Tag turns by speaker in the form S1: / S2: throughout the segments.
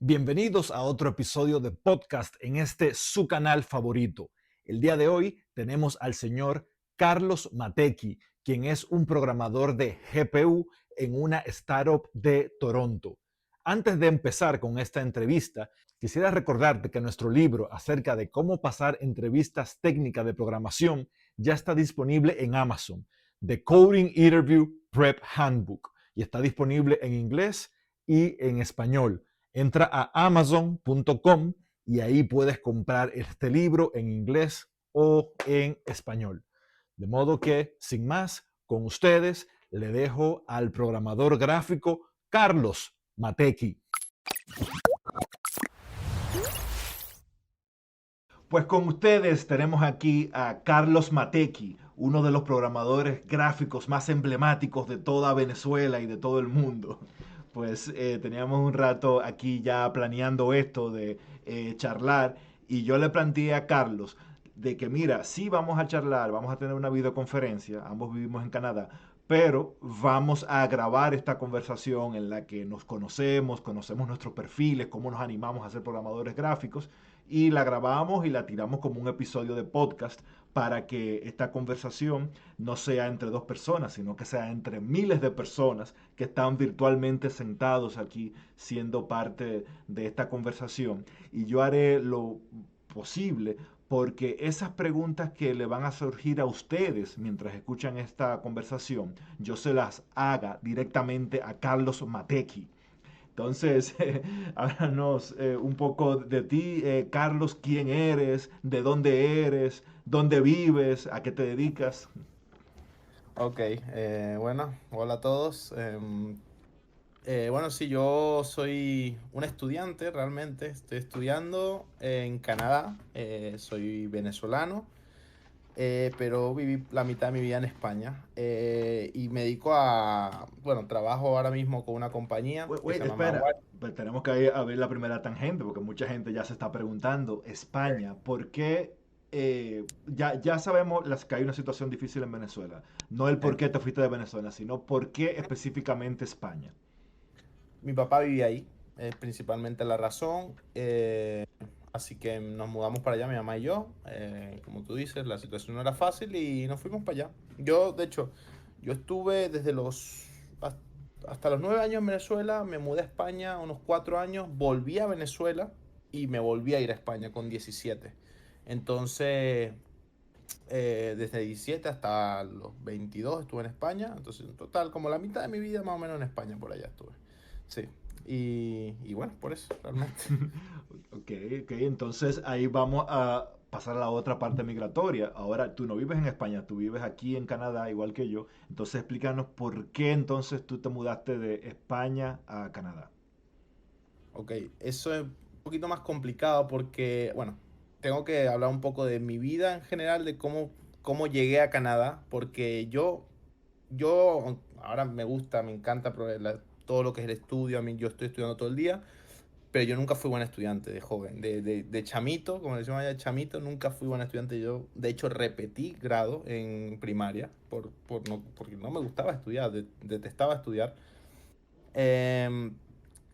S1: Bienvenidos a otro episodio de podcast en su canal favorito. El día de hoy tenemos al señor Carlos Matecchi, quien es un programador de GPU en una startup de Toronto. Antes de empezar con esta entrevista, quisiera recordarte que nuestro libro acerca de cómo pasar entrevistas técnicas de programación ya está disponible en Amazon, The Coding Interview Prep Handbook, y está disponible en inglés y en español. Entra a amazon.com y ahí puedes comprar este libro en inglés o en español. De modo que, sin más, con ustedes le dejo al programador gráfico Carlos Matecchi. Pues con ustedes tenemos aquí a Carlos Matecchi, uno de los programadores gráficos más emblemáticos de toda Venezuela y de todo el mundo. Pues teníamos un rato aquí ya planeando esto de charlar y yo le planteé a Carlos de que mira, sí vamos a charlar, vamos a tener una videoconferencia, ambos vivimos en Canadá, pero vamos a grabar esta conversación en la que nos conocemos nuestros perfiles, cómo nos animamos a ser programadores gráficos y la grabamos y la tiramos como un episodio de podcast para que esta conversación no sea entre dos personas, sino que sea entre miles de personas que están virtualmente sentados aquí siendo parte de esta conversación. Y yo haré lo posible porque esas preguntas que le van a surgir a ustedes mientras escuchan esta conversación, yo se las haga directamente a Carlos Matecchi. Entonces, háblanos un poco de ti, Carlos, quién eres, de dónde eres, dónde vives, a qué te dedicas.
S2: Ok, bueno, hola a todos. Bueno, sí, yo soy un estudiante realmente. Estoy estudiando en Canadá. Soy venezolano, pero viví la mitad de mi vida en España. Y me dedico bueno, trabajo ahora mismo con una compañía
S1: Wait,
S2: que se
S1: wait,
S2: llama
S1: espera,
S2: Maguire.
S1: pues tenemos que ir a ver la primera tangente, porque mucha gente ya se está preguntando, España, ¿por qué? Ya sabemos que hay una situación difícil en Venezuela. No el por
S2: Sí.
S1: qué te fuiste de Venezuela, sino por qué específicamente España.
S2: Mi papá vivía ahí, es principalmente la razón. Así que nos mudamos para allá, mi mamá y yo. Como tú dices, la situación no era fácil y nos fuimos para allá. Yo, de hecho, yo estuve hasta los 9 años en Venezuela, me mudé a España unos 4 años, volví a Venezuela y me volví a ir a España con 17. Entonces, desde 17 hasta los 22 estuve en España. Entonces, en total, como la mitad de mi vida más o menos en España por allá estuve. Sí. Y bueno, por eso, realmente.
S1: Ok, ok, entonces ahí vamos a pasar a la otra parte migratoria. Ahora, tú no vives en España, tú vives aquí en Canadá, igual que yo. Entonces, explícanos por qué entonces tú te mudaste de España a Canadá.
S2: Ok, eso es un poquito más complicado porque, bueno, tengo que hablar un poco de mi vida en general, de cómo llegué a Canadá, porque yo ahora me gusta, me encanta todo lo que es el estudio. A mí yo estoy estudiando todo el día, pero yo nunca fui buen estudiante de joven, de chamito, como le decimos allá, chamito, nunca fui buen estudiante. Yo, de hecho, repetí grado en primaria porque no me gustaba estudiar, detestaba estudiar. Em,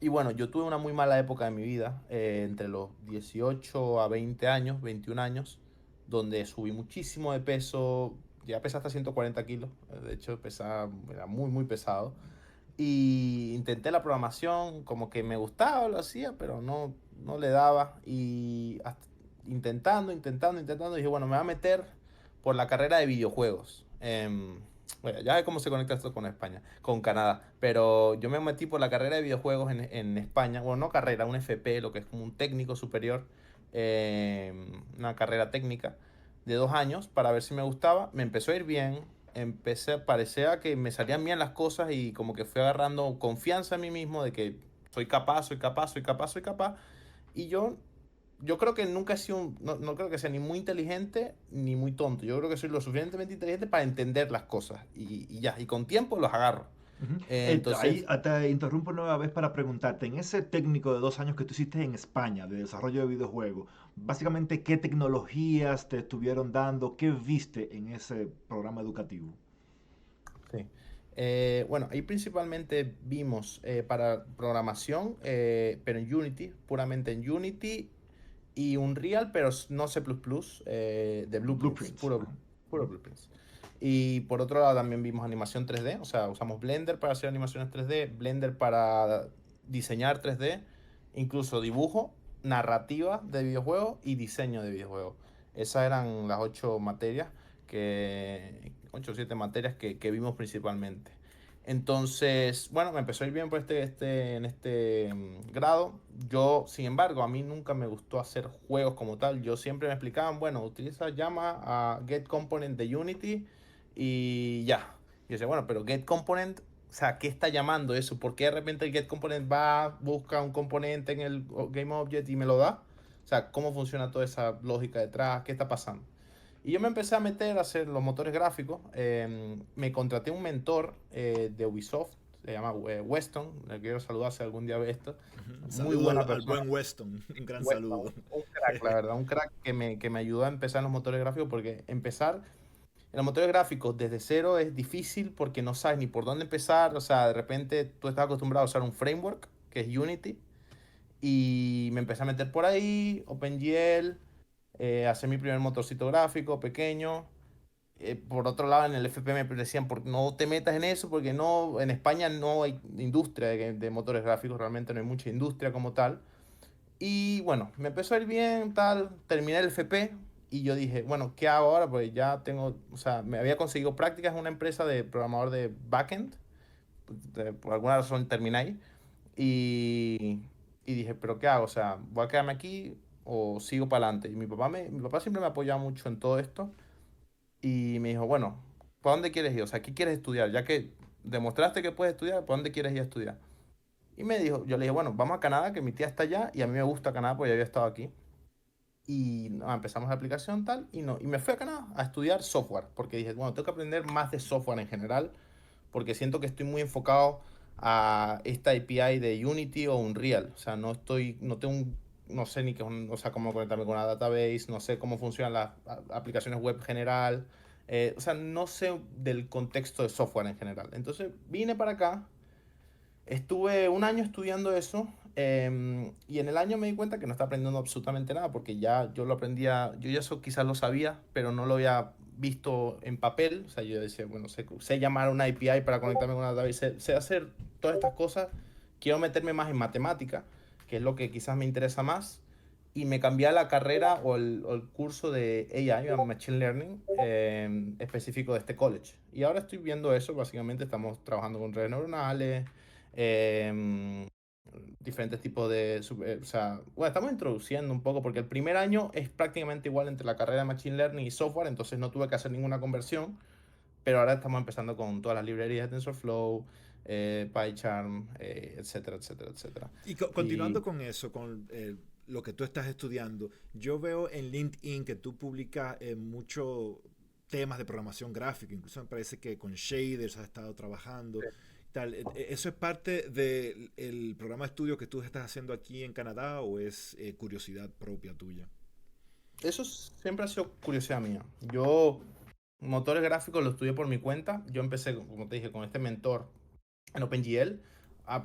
S2: y bueno, yo tuve una muy mala época de mi vida, entre los 18 a 20 años, 21 años, donde subí muchísimo de peso, ya pesé hasta 140 kilos, de hecho pesaba, era muy, muy pesado. Y intenté la programación, como que me gustaba, lo hacía, pero no le daba. Intentando, dije, bueno, me voy a meter por la carrera de videojuegos. Bueno, ya sé cómo se conecta esto con España, con Canadá. Pero yo me metí por la carrera de videojuegos en España. Bueno, no carrera, un FP, lo que es como un técnico superior. Una carrera técnica de 2 años para ver si me gustaba. Me empezó a ir bien. Parecía que me salían bien las cosas y como que fui agarrando confianza en mí mismo de que soy capaz, soy capaz, soy capaz, soy capaz. Y yo creo que nunca he sido, no creo que sea ni muy inteligente ni muy tonto. Yo creo que soy lo suficientemente inteligente para entender las cosas y ya, y con tiempo los agarro.
S1: Ujú. Ahí
S2: Entonces,
S1: te interrumpo nueva vez para preguntarte, en ese técnico de 2 años que tú hiciste en España de desarrollo de videojuegos, básicamente, ¿qué tecnologías te estuvieron dando? ¿Qué viste en ese programa educativo?
S2: sí. Bueno, ahí principalmente vimos para programación, pero en Unity, puramente en Unity y Unreal, pero no C++, de Blueprints,
S1: Blueprints.
S2: puro,
S1: Ajá.
S2: puro Blueprints. Y por otro lado también vimos animación 3D, o sea, usamos Blender para hacer animaciones 3D, Blender para diseñar 3D, incluso dibujo, narrativa de videojuegos y diseño de videojuegos. Esas eran las 8 materias, 8 o 7 materias que vimos principalmente. Entonces, bueno, me empezó a ir bien por en este grado. Yo, sin embargo, a mí nunca me gustó hacer juegos como tal. Yo siempre me explicaban, bueno, utiliza llama a get component de Unity y ya. Y yo decía, bueno, pero get component, o sea, ¿qué está llamando eso? ¿Por qué de repente el get component va, busca un componente en el game object y me lo da? O sea, ¿cómo funciona toda esa lógica detrás? ¿Qué está pasando? Y yo me empecé a meter a hacer los motores gráficos. Me contraté un mentor de Ubisoft, se llama Weston. Le quiero saludar si algún día ve esto.
S1: Ujú.
S2: Muy
S1: Saludo
S2: buena
S1: al
S2: persona.
S1: buen Weston. Un gran
S2: Weston,
S1: saludo.
S2: un crack, la verdad. Un crack que me ayudó a empezar en los motores gráficos porque empezar en los motores gráficos desde cero es difícil porque no sabes ni por dónde empezar. O sea, de repente tú estás acostumbrado a usar un framework que es Unity y me empecé a meter por ahí, OpenGL, hacer mi primer motorcito gráfico pequeño. Por otro lado, en el FP me decían, no te metas en eso porque no, en España no hay industria de motores gráficos, realmente no hay mucha industria como tal. Y bueno, me empezó a ir bien, tal, terminé el FP y yo dije, bueno, ¿qué hago ahora? Pues ya tengo, o sea, me había conseguido prácticas en una empresa de programador de backend, por alguna razón terminé ahí y, y dije, pero ¿qué hago? O sea, ¿voy a quedarme aquí o sigo para adelante? Y mi papá siempre me ha apoyado mucho en todo esto y me dijo, bueno, ¿para dónde quieres ir? O sea, ¿qué quieres estudiar? Ya que demostraste que puedes estudiar, ¿para dónde quieres ir a estudiar? Y me dijo, yo le dije, bueno, vamos a Canadá, que mi tía está allá y a mí me gusta Canadá porque ya había estado aquí. Y empezamos la aplicación tal y no. Y me fui a Canadá a estudiar software porque dije, bueno, tengo que aprender más de software en general porque siento que estoy muy enfocado a esta API de Unity o Unreal. O sea, no tengo no sé ni qué, o sea, cómo conectarme con una database, no sé cómo funcionan las aplicaciones web general. O sea, no sé del contexto de software en general. Entonces vine para acá. Estuve un año estudiando eso y en el año me di cuenta que no estaba aprendiendo absolutamente nada porque ya yo lo aprendía, yo ya eso quizás lo sabía, pero no lo había visto en papel. O sea, yo decía, bueno, sé llamar una API para conectarme con una database, sé hacer todas estas cosas. Quiero meterme más en matemática, que es lo que quizás me interesa más. Y me cambié a la carrera o el curso de AI, o Machine Learning, específico de este college. Y ahora estoy viendo eso, básicamente estamos trabajando con redes neuronales, em, diferentes tipos o sea, bueno, estamos introduciendo un poco, porque el primer año es prácticamente igual entre la carrera de Machine Learning y software, entonces no tuve que hacer ninguna conversión, pero ahora estamos empezando con todas las librerías de TensorFlow, PyCharm, etcétera, etcétera, etcétera.
S1: Y
S2: Y
S1: continuando con eso, con lo que tú estás estudiando, yo veo en LinkedIn que tú publicas muchos temas de programación gráfica, incluso me parece que con shaders has estado trabajando. Tal. ¿Eso es parte del programa de estudio que tú estás haciendo aquí en Canadá o es curiosidad propia tuya?
S2: eso siempre ha sido curiosidad mía. Yo, motores gráficos lo estudié por mi cuenta. Yo empecé, como te dije, con este mentor en OpenGL.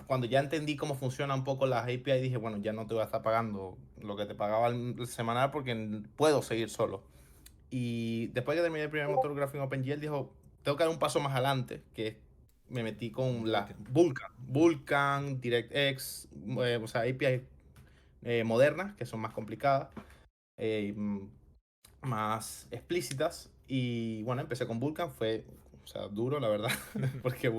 S2: Cuando ya entendí cómo funciona un poco las API, dije, bueno, ya no te voy a estar pagando lo que te pagaba el semanal porque puedo seguir solo. Y después que terminé el primer motor gráfico en OpenGL, dijo, tengo que dar un paso más adelante, que me metí con la
S1: Vulkan.
S2: Vulkan, DirectX, o sea, API modernas, que son más complicadas. eh, Más explícitas. Y bueno, empecé con Vulkan, fue, o sea, duro, la verdad, porque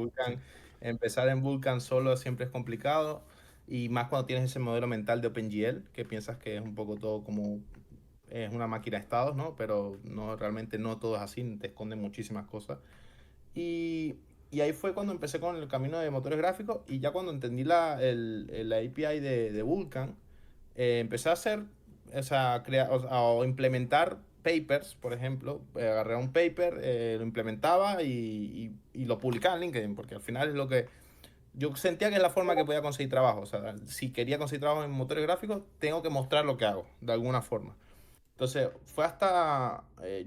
S2: empezar en Vulkan solo siempre es complicado. Y más cuando tienes ese modelo mental de OpenGL, que piensas que es un poco todo como es una máquina de estados, ¿no? Pero no, realmente no todo es así, te esconden muchísimas cosas. Y, y ahí fue cuando empecé con el camino de motores gráficos y ya cuando entendí la API de Vulkan, empecé a hacer, o sea, o implementar papers, por ejemplo. Agarré un paper, lo implementaba y lo publicaba en LinkedIn, porque al final es lo que yo sentía que es la forma que podía conseguir trabajo. O sea, si quería conseguir trabajo en motores gráficos, tengo que mostrar lo que hago, de alguna forma. Entonces, fue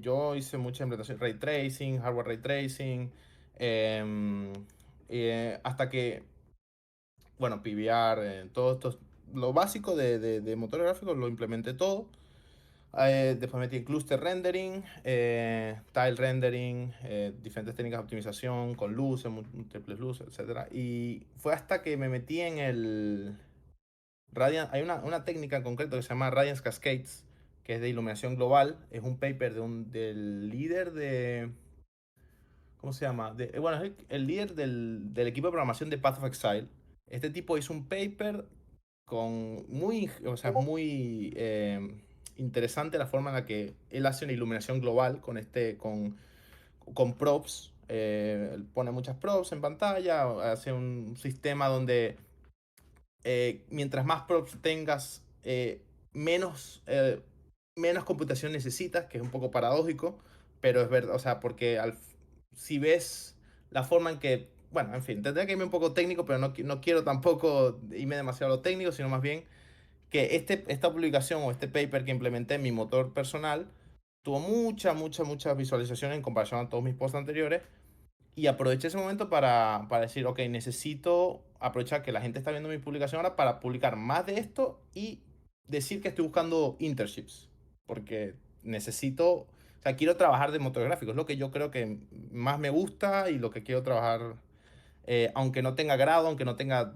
S2: yo hice mucha implementación, ray tracing, hardware ray tracing, em, hasta que, bueno, PBR, todo esto, lo básico de motores gráficos lo implementé todo. Después metí cluster rendering, tile rendering, diferentes técnicas de optimización con luces, múltiples luces, etcétera. Y fue hasta que me metí en el Radiant. Hay una técnica en concreto que se llama Radiance Cascades, que es de iluminación global. Es un paper del líder de. ¿Cómo se llama? Bueno, es el líder del equipo de programación de Path of Exile. Este tipo hizo un paper o sea, es muy interesante la forma en la que él hace una iluminación global con props. Él pone muchas props en pantalla, hace un sistema donde mientras más props tengas, menos computación necesitas, que es un poco paradójico, pero es verdad, o sea, porque si ves la forma en que, bueno, en fin, tendría que irme un poco técnico, pero no quiero tampoco irme demasiado a lo técnico, sino más bien que esta publicación o este paper que implementé en mi motor personal tuvo muchas visualizaciones en comparación a todos mis posts anteriores. Y aproveché ese momento para decir, ok, necesito aprovechar que la gente está viendo mi publicación ahora para publicar más de esto y decir que estoy buscando internships. Porque necesito, o sea, quiero trabajar de motor gráfico. Es lo que yo creo que más me gusta y lo que quiero trabajar, aunque no tenga grado, aunque no tenga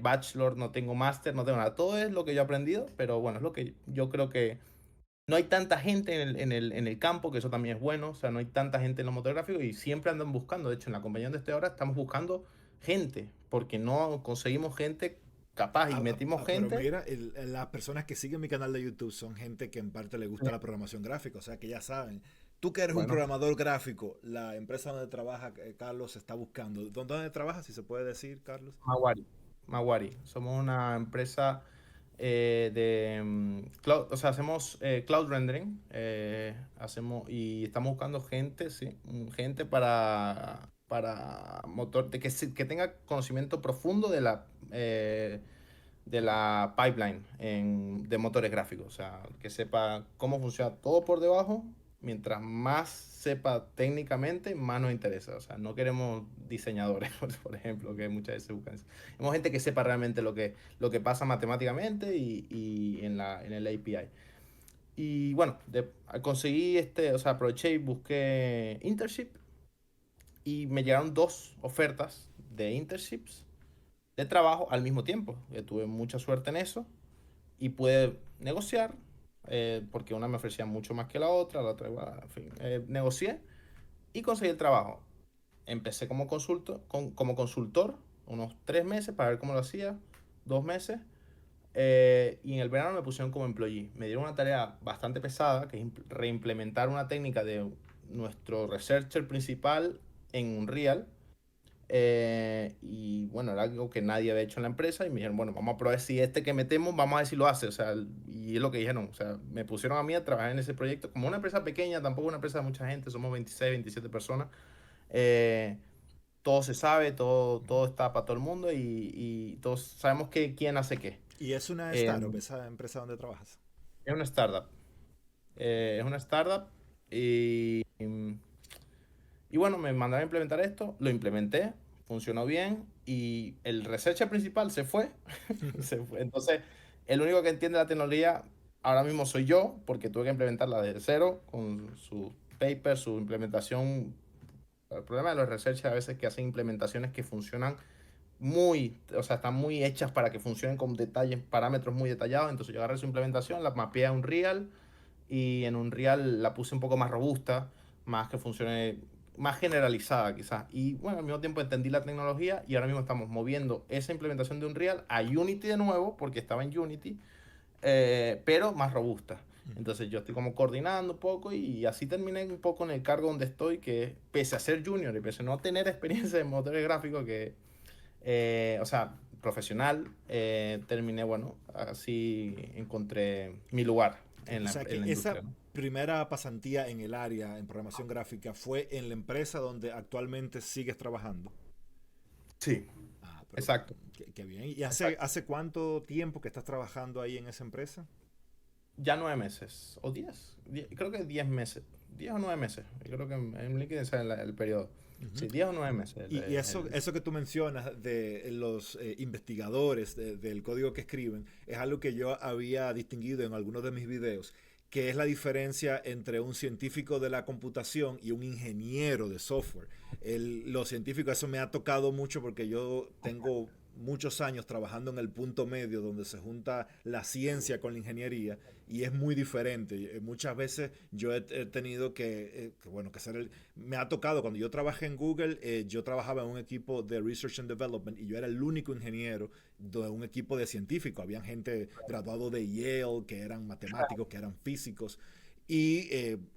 S2: bachelor, no tengo máster, no tengo nada. Todo es lo que yo he aprendido, pero bueno, es lo que yo creo que no hay tanta gente en el campo, que eso también es bueno. O sea, no hay tanta gente en los motográficos y siempre andan buscando. De hecho, en la compañía donde estoy ahora estamos buscando gente, porque no conseguimos gente capaz y metimos
S1: Pero
S2: gente.
S1: mira, las personas que siguen mi canal de YouTube son gente que en parte le gusta la programación gráfica, o sea que ya saben. Tú que eres un
S2: Bueno,
S1: programador gráfico, la empresa donde trabaja Carlos está buscando. ¿Dónde trabaja, si se puede decir, Carlos?
S2: Mawari. Mawari. Somos una empresa cloud, o sea, hacemos cloud rendering. Y estamos buscando gente, sí, gente para motor, que tenga conocimiento profundo de la pipeline de motores gráficos. O sea, que sepa cómo funciona todo por debajo. Mientras más sepa técnicamente, más nos interesa. O sea, no queremos diseñadores, por ejemplo, que muchas veces buscan eso. Queremos gente que sepa realmente lo que pasa matemáticamente y en el API. Y bueno, conseguí o sea, aproveché y busqué internship y me llegaron dos ofertas de internships de trabajo al mismo tiempo. Tuve mucha suerte en eso y pude negociar, porque una me ofrecía mucho más que la otra igual, en fin, negocié y conseguí el trabajo. Empecé como consultor unos 3 meses para ver cómo lo hacía, 2 meses, y en el verano me pusieron como employee. Me dieron una tarea bastante pesada, que es reimplementar una técnica de nuestro researcher principal en Unreal. Y bueno, era algo que nadie había hecho en la empresa y me dijeron, bueno, vamos a probar si este que metemos, vamos a ver si lo hace. O sea, y es lo que dijeron. O sea, me pusieron a mí a trabajar en ese proyecto como una empresa pequeña, tampoco una empresa de mucha gente, somos 26 27 personas. Eh, todo se sabe, todo está para todo el mundo y todos sabemos quién hace qué.
S1: Y es una
S2: Eh,
S1: startup, esa empresa donde trabajas.
S2: es una startup. Es una startup y bueno, me mandaron a implementar esto, lo implementé, funcionó bien y el researcher principal se fue. Se fue. Entonces, el único que entiende la tecnología ahora mismo soy yo, porque tuve que implementarla desde cero con su paper, su implementación. El problema de los researchers a veces es que hacen implementaciones que funcionan o sea, están muy hechas para que funcionen con detalles, parámetros muy detallados. Entonces yo agarré su implementación, la mapeé a Unreal y en Unreal la puse un poco más robusta, más que funcione, más generalizada quizás. Y bueno, al mismo tiempo entendí la tecnología y ahora mismo estamos moviendo esa implementación de Unreal a Unity de nuevo, porque estaba en Unity, pero más robusta. Entonces yo estoy como coordinando un poco y así terminé un poco en el cargo donde estoy, que pese a ser junior y pese a no tener experiencia en motores gráficos, o sea, profesional, terminé, bueno, así encontré mi lugar en
S1: O
S2: la,
S1: sea
S2: en
S1: que
S2: la
S1: esa
S2: industria, ¿no?
S1: primera pasantía en el área en programación gráfica fue en la empresa donde actualmente sigues trabajando.
S2: Sí,
S1: Ah, pero
S2: exacto,
S1: qué bien. ¿Y
S2: exacto.
S1: hace cuánto tiempo que estás trabajando ahí en esa empresa?
S2: Ya 9 meses, o 10, creo que 10 meses, 10 o 9 meses, yo creo que en LinkedIn sale el periodo. Sí,
S1: Ujú.
S2: 10 o 9 meses.
S1: Y eso que tú mencionas de los investigadores del código que escriben es algo que yo había distinguido en algunos de mis videos, que es la diferencia entre un científico de la computación y un ingeniero de software. Los científicos, eso me ha tocado mucho porque yo tengo muchos años trabajando en el punto medio donde se junta la ciencia con la ingeniería y es muy diferente. Muchas veces yo he tenido bueno, que ser me ha tocado, cuando yo trabajé en Google, yo trabajaba en un equipo de Research and Development y yo era el único ingeniero de un equipo de científicos. Habían gente graduado de Yale, que eran matemáticos, que eran físicos. Y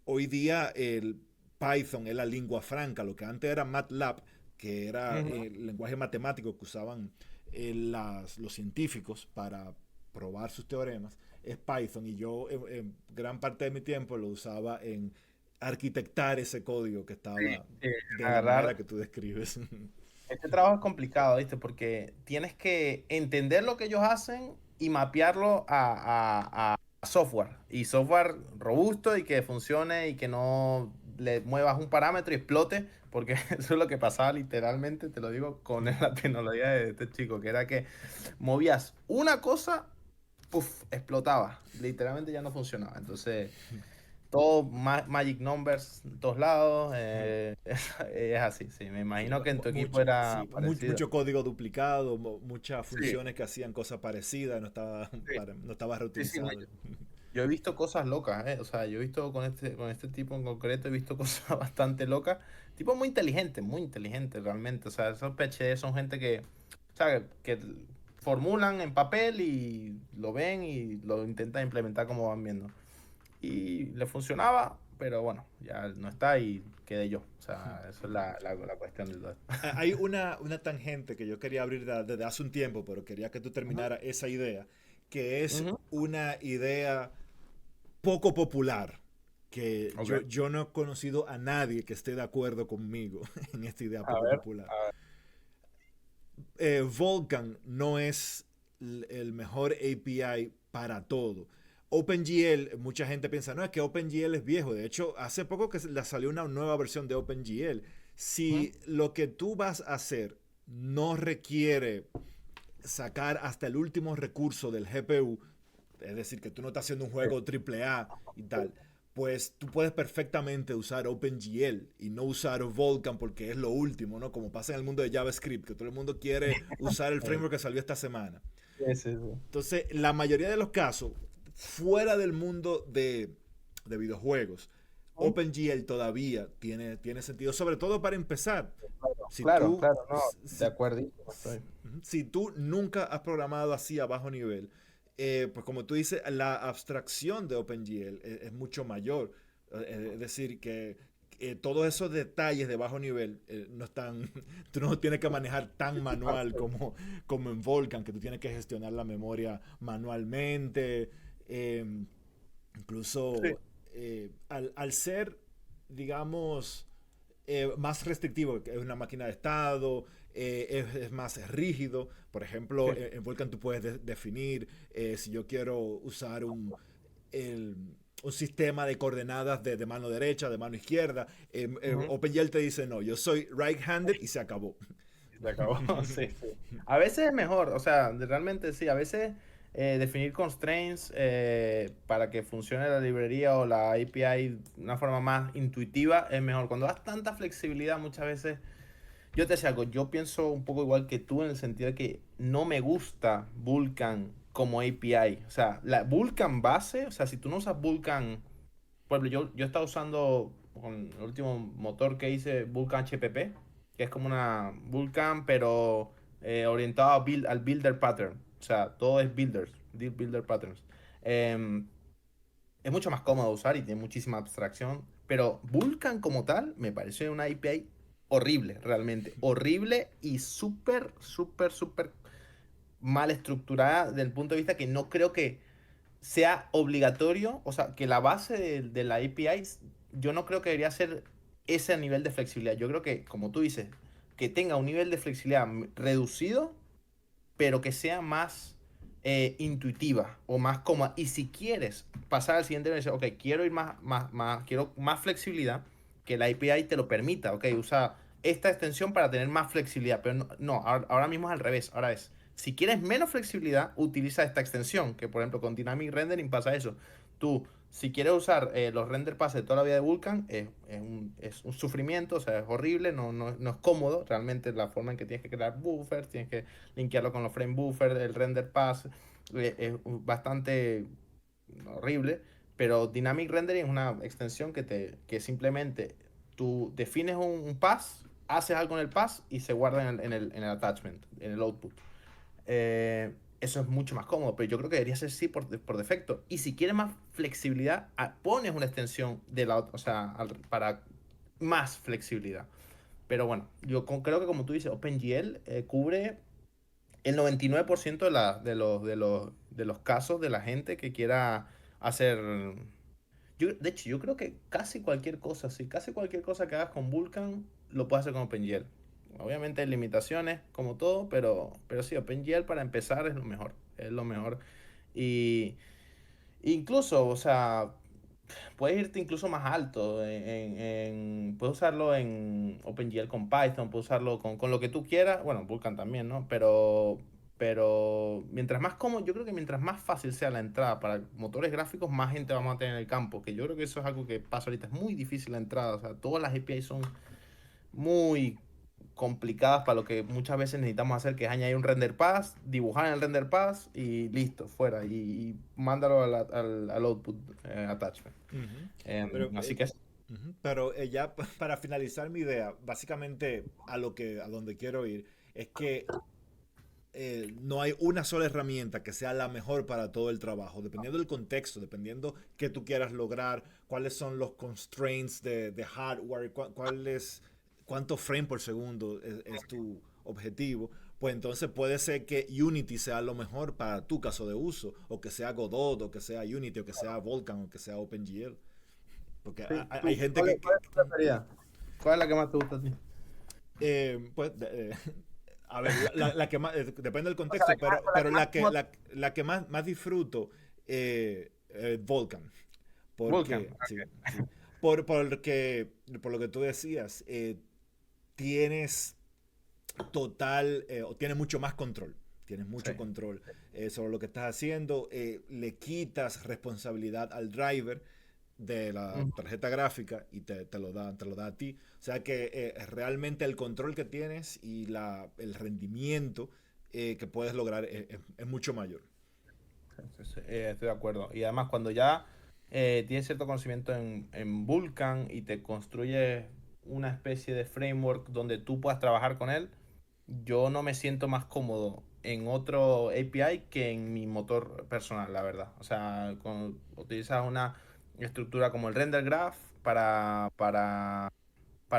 S1: hoy día el Python es la lengua franca, lo que antes era MATLAB, que era
S2: Ujú.
S1: el lenguaje matemático que usaban los científicos para probar sus teoremas, es Python. Y yo en gran parte de mi tiempo lo usaba en arquitectar ese código que
S2: Sí,
S1: estaba
S2: sí,
S1: de la manera
S2: agarrar.
S1: que tú describes.
S2: Este trabajo es complicado, ¿viste? Porque tienes que entender lo que ellos hacen y mapearlo a software. Y software robusto y que funcione y que no le muevas un parámetro y explote. Porque eso es lo que pasaba literalmente, te lo digo, con la tecnología de este chico, que era que movías una cosa, puff, explotaba. Literalmente ya no funcionaba. Entonces, todo magic numbers en todos lados. Es así, sí. Me
S1: Sí,
S2: imagino que en tu equipo
S1: mucho,
S2: era
S1: sí,
S2: parecido.
S1: mucho código duplicado, muchas
S2: Sí,
S1: funciones que hacían cosas parecidas, no estaba,
S2: sí,
S1: no estaba
S2: sí, sí,
S1: reutilizado.
S2: yo he visto cosas locas, ¿eh? O sea, yo he visto con este tipo en concreto, he visto cosas bastante locas. Tipo muy inteligente realmente. O sea, esos PhD son gente que, o sea, que formulan en papel y lo ven y lo intentan implementar como van viendo. Y le funcionaba, pero bueno, ya no está y quedé yo. O sea, esa es la cuestión de todo esto.
S1: Hay una tangente que yo quería abrir desde hace un tiempo, pero quería que tú
S2: Ujú,
S1: terminara esa idea, que es
S2: ujú.
S1: una idea poco popular, que
S2: Ok.
S1: yo no he conocido a nadie que esté de acuerdo conmigo en esta idea
S2: A
S1: poco
S2: ver.
S1: popular.
S2: A ver.
S1: Vulkan no es el mejor API para todo. OpenGL, mucha gente piensa, no, es que OpenGL es viejo. De hecho, hace poco que le salió una nueva versión de OpenGL.
S2: Ujú.
S1: Si lo que tú vas a hacer no requiere sacar hasta el último recurso del GPU, es decir, que tú no estás haciendo un
S2: Sí.
S1: juego AAA y tal, pues tú puedes perfectamente usar OpenGL y no usar Vulkan porque es lo último, ¿no? Como pasa en el mundo de JavaScript, que todo el mundo quiere usar el framework que salió esta semana.
S2: Sí, sí, sí.
S1: Entonces, la mayoría de los casos, fuera del mundo de videojuegos,
S2: Ujú.
S1: OpenGL todavía tiene sentido, sobre todo para empezar. Si
S2: Claro,
S1: tú,
S2: claro, no, de
S1: si,
S2: acuerdo, estoy.
S1: si tú nunca has programado así a bajo nivel, pues como tú dices, la abstracción de OpenGL es mucho mayor. Es decir, que todos esos detalles de bajo nivel no están, tú no tienes que manejar tan manual como en Volcan, que tú tienes que gestionar la memoria manualmente. Eh,
S2: Sí.
S1: incluso al ser, digamos, más restrictivo, que es una máquina de estado, es más rígido. Por ejemplo,
S2: Sí.
S1: en Vulkan tú puedes definir si yo quiero usar el, un sistema de coordenadas de mano derecha, de mano izquierda.
S2: Ujú.
S1: OpenGL te dice, no, yo soy right-handed y se acabó.
S2: Y se acabó. Sí, sí. A veces es mejor, o sea, realmente sí, a veces definir constraints para que funcione la librería o la API de una forma más intuitiva es mejor. Cuando das tanta flexibilidad, muchas veces, yo te decía algo, yo pienso un poco igual que tú en el sentido de que no me gusta Vulkan como API. O sea, la Vulkan base, o sea, si tú no usas Vulkan, por ejemplo, yo estaba usando con el último motor que hice, Vulkan HPP, que es como una Vulkan, pero orientado a al builder pattern. O sea, todo es builders, builder patterns. Em, es mucho más cómodo de usar y tiene muchísima abstracción, pero Vulkan como tal me parece una API horrible, realmente. Horrible y súper, súper, súper mal estructurada desde el punto de vista que no creo que sea obligatorio, o sea, que la base de la API, yo no creo que debería ser ese nivel de flexibilidad. Yo creo que, como tú dices, que tenga un nivel de flexibilidad reducido, pero que sea más intuitiva o más cómoda. Y si quieres pasar al siguiente nivel, ok, quiero ir quiero más flexibilidad, que la API te lo permita, ok, usa esta extensión para tener más flexibilidad. Pero ahora mismo es al revés. Ahora es, si quieres menos flexibilidad, utiliza esta extensión. Que por ejemplo con Dynamic Rendering pasa eso. Tú, si quieres usar los render passes de toda la vida de Vulkan, es un sufrimiento, o sea, es horrible, no es cómodo. Realmente la forma en que tienes que crear buffers, tienes que linkearlo con los frame buffers, el render pass, es bastante horrible. Pero Dynamic Rendering es una extensión que simplemente tú defines un pass, haces algo en el pass y se guarda en el attachment, en el output. Eso es mucho más cómodo, pero yo creo que debería ser sí por defecto. Y si quieres más flexibilidad, pones una extensión o sea, para más flexibilidad. Pero bueno, creo que como tú dices, OpenGL cubre el 99% de los casos de la gente que quiera hacer. De hecho, yo creo que casi cualquier cosa, sí, casi cualquier cosa que hagas con Vulkan lo puedes hacer con OpenGL. Obviamente hay limitaciones, como todo, pero sí, OpenGL para empezar es lo mejor. Es lo mejor. Y incluso, o sea, puedes irte incluso más alto. Puedes usarlo en OpenGL con Python, puedes usarlo con lo que tú quieras. Bueno, Vulkan también, ¿no? Pero mientras más cómodo, yo creo que mientras más fácil sea la entrada para motores gráficos, más gente vamos a tener en el campo. Que yo creo que eso es algo que pasa ahorita. Es muy difícil la entrada. O sea, todas las APIs son muy complicadas para lo que muchas veces necesitamos hacer, que es añadir un render pass, dibujar en el render pass y listo, fuera. Y mándalo al output attachment.
S1: Ujú. Pero,
S2: Así que
S1: ujú, pero ya para finalizar mi idea, básicamente a donde quiero ir, es que no hay una sola herramienta que sea la mejor para todo el trabajo, dependiendo del contexto, dependiendo qué tú quieras lograr, cuáles son los constraints de hardware, cuánto frame por segundo es tu objetivo, pues entonces puede ser que Unity sea lo mejor para tu caso de uso, o que sea Godot, o que sea Unity, o que sea Vulkan, o que sea OpenGL. Porque
S2: sí.
S1: hay gente
S2: ¿Cuál es tu preferida? ¿Cuál es la que más te gusta a ti?
S1: pues, a ver, la que más, depende del
S2: O sea,
S1: contexto, pero,
S2: con la que
S1: pero
S2: más
S1: la que más disfruto, Vulkan.
S2: Vulkan.
S1: Porque, sí, sí. Por lo que tú decías, tienes o tienes mucho más control. Tienes
S2: Sí.
S1: mucho control sobre lo que estás haciendo. Le quitas responsabilidad al driver de la
S2: Ujú.
S1: tarjeta gráfica y te lo da a ti. O sea que realmente el control que tienes y el rendimiento que puedes lograr es mucho mayor.
S2: Sí, sí, estoy de acuerdo. Y además, cuando ya tienes cierto conocimiento en Vulkan y te construyes una especie de framework donde tú puedas trabajar con él, yo no me siento más cómodo en otro API que en mi motor personal, la verdad. O sea, utilizas una estructura como el render graph para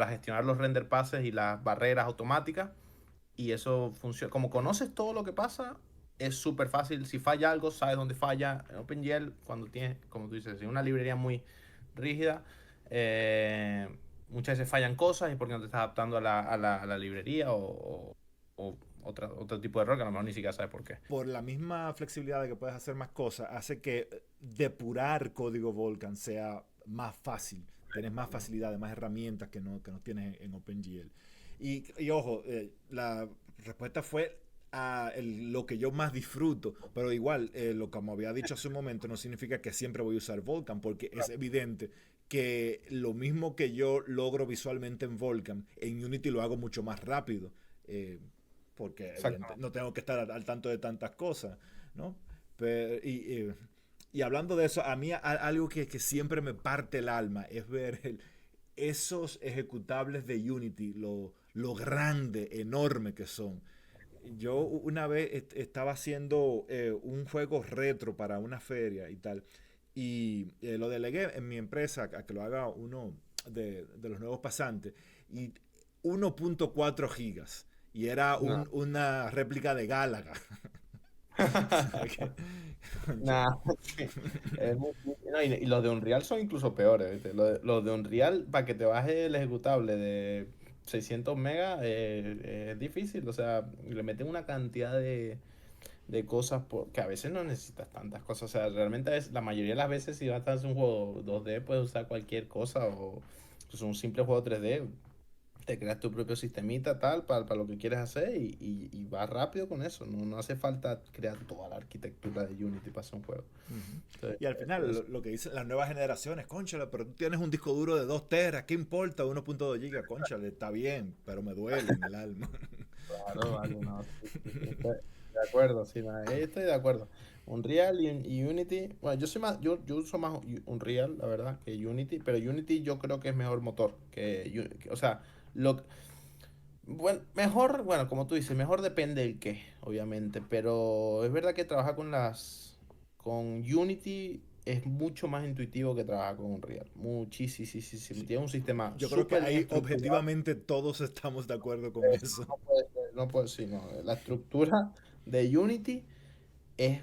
S2: gestionar los render passes y las barreras automáticas. Y eso funciona. Como conoces todo lo que pasa, es súper fácil. Si falla algo, sabes dónde falla. En OpenGL, cuando tienes, como tú dices, una librería muy rígida, eh, muchas veces fallan cosas y porque no te estás adaptando a la librería o otro tipo de error que a lo mejor ni siquiera sabes por qué.
S1: Por la misma flexibilidad de que puedes hacer más cosas, hace que depurar código Vulkan sea más fácil. Tienes más facilidades, más herramientas que no tienes en OpenGL. Y ojo, la respuesta fue lo que yo más disfruto, pero igual, como había dicho hace un momento, no significa que siempre voy a usar Vulkan, porque es evidente que lo mismo que yo logro visualmente en Vulkan, en Unity lo hago mucho más rápido. Porque
S2: Exactamente.
S1: no tengo que estar al tanto de tantas cosas, ¿no? Y hablando de eso, a mí algo que siempre me parte el alma es ver esos ejecutables de Unity, lo grande, enorme que son. Yo una vez estaba haciendo un juego retro para una feria y tal, y lo delegué en mi empresa a que lo haga uno de los nuevos pasantes, y 1.4 gigas, y era
S2: No.
S1: una réplica de Gálaga. Concho.
S2: Nah. No, y los de Unreal son incluso peores, ¿viste? Los de Unreal, para que te baje el ejecutable de 600 megas, es difícil. O sea, le meten una cantidad de cosas que a veces no necesitas tantas cosas. O sea, realmente la mayoría de las veces si vas a hacer un juego 2D puedes usar cualquier cosa o pues, un simple juego 3D. Te creas tu propio sistemita tal para lo que quieres hacer y vas rápido con eso. No, no hace falta crear toda la arquitectura de Unity para hacer un juego.
S1: Ujú.
S2: Entonces,
S1: Y al final,
S2: eso,
S1: lo que dicen las nuevas generaciones, cónchale, pero tú tienes un disco duro de 2 teras, ¿qué importa? 1.2 gigas, cónchale, está bien, pero me duele en el alma.
S2: claro, vale, no, sí, sí, sí, estoy de acuerdo, sí, no, estoy de acuerdo. Unreal y Unity, bueno, yo uso más Unreal, la verdad, que Unity, pero Unity yo creo que es mejor motor o sea, lo, bueno, mejor, bueno, como tú dices, mejor depende del qué, obviamente, pero es verdad que trabajar con Unity es mucho más intuitivo que trabajar con Unreal, muchísimo,
S1: Sí.
S2: tiene un sistema
S1: Yo creo que
S2: súper bien
S1: ahí
S2: estructurado.
S1: objetivamente todos estamos de acuerdo con eso.
S2: No puede ser, no puede ser, no. La estructura de Unity es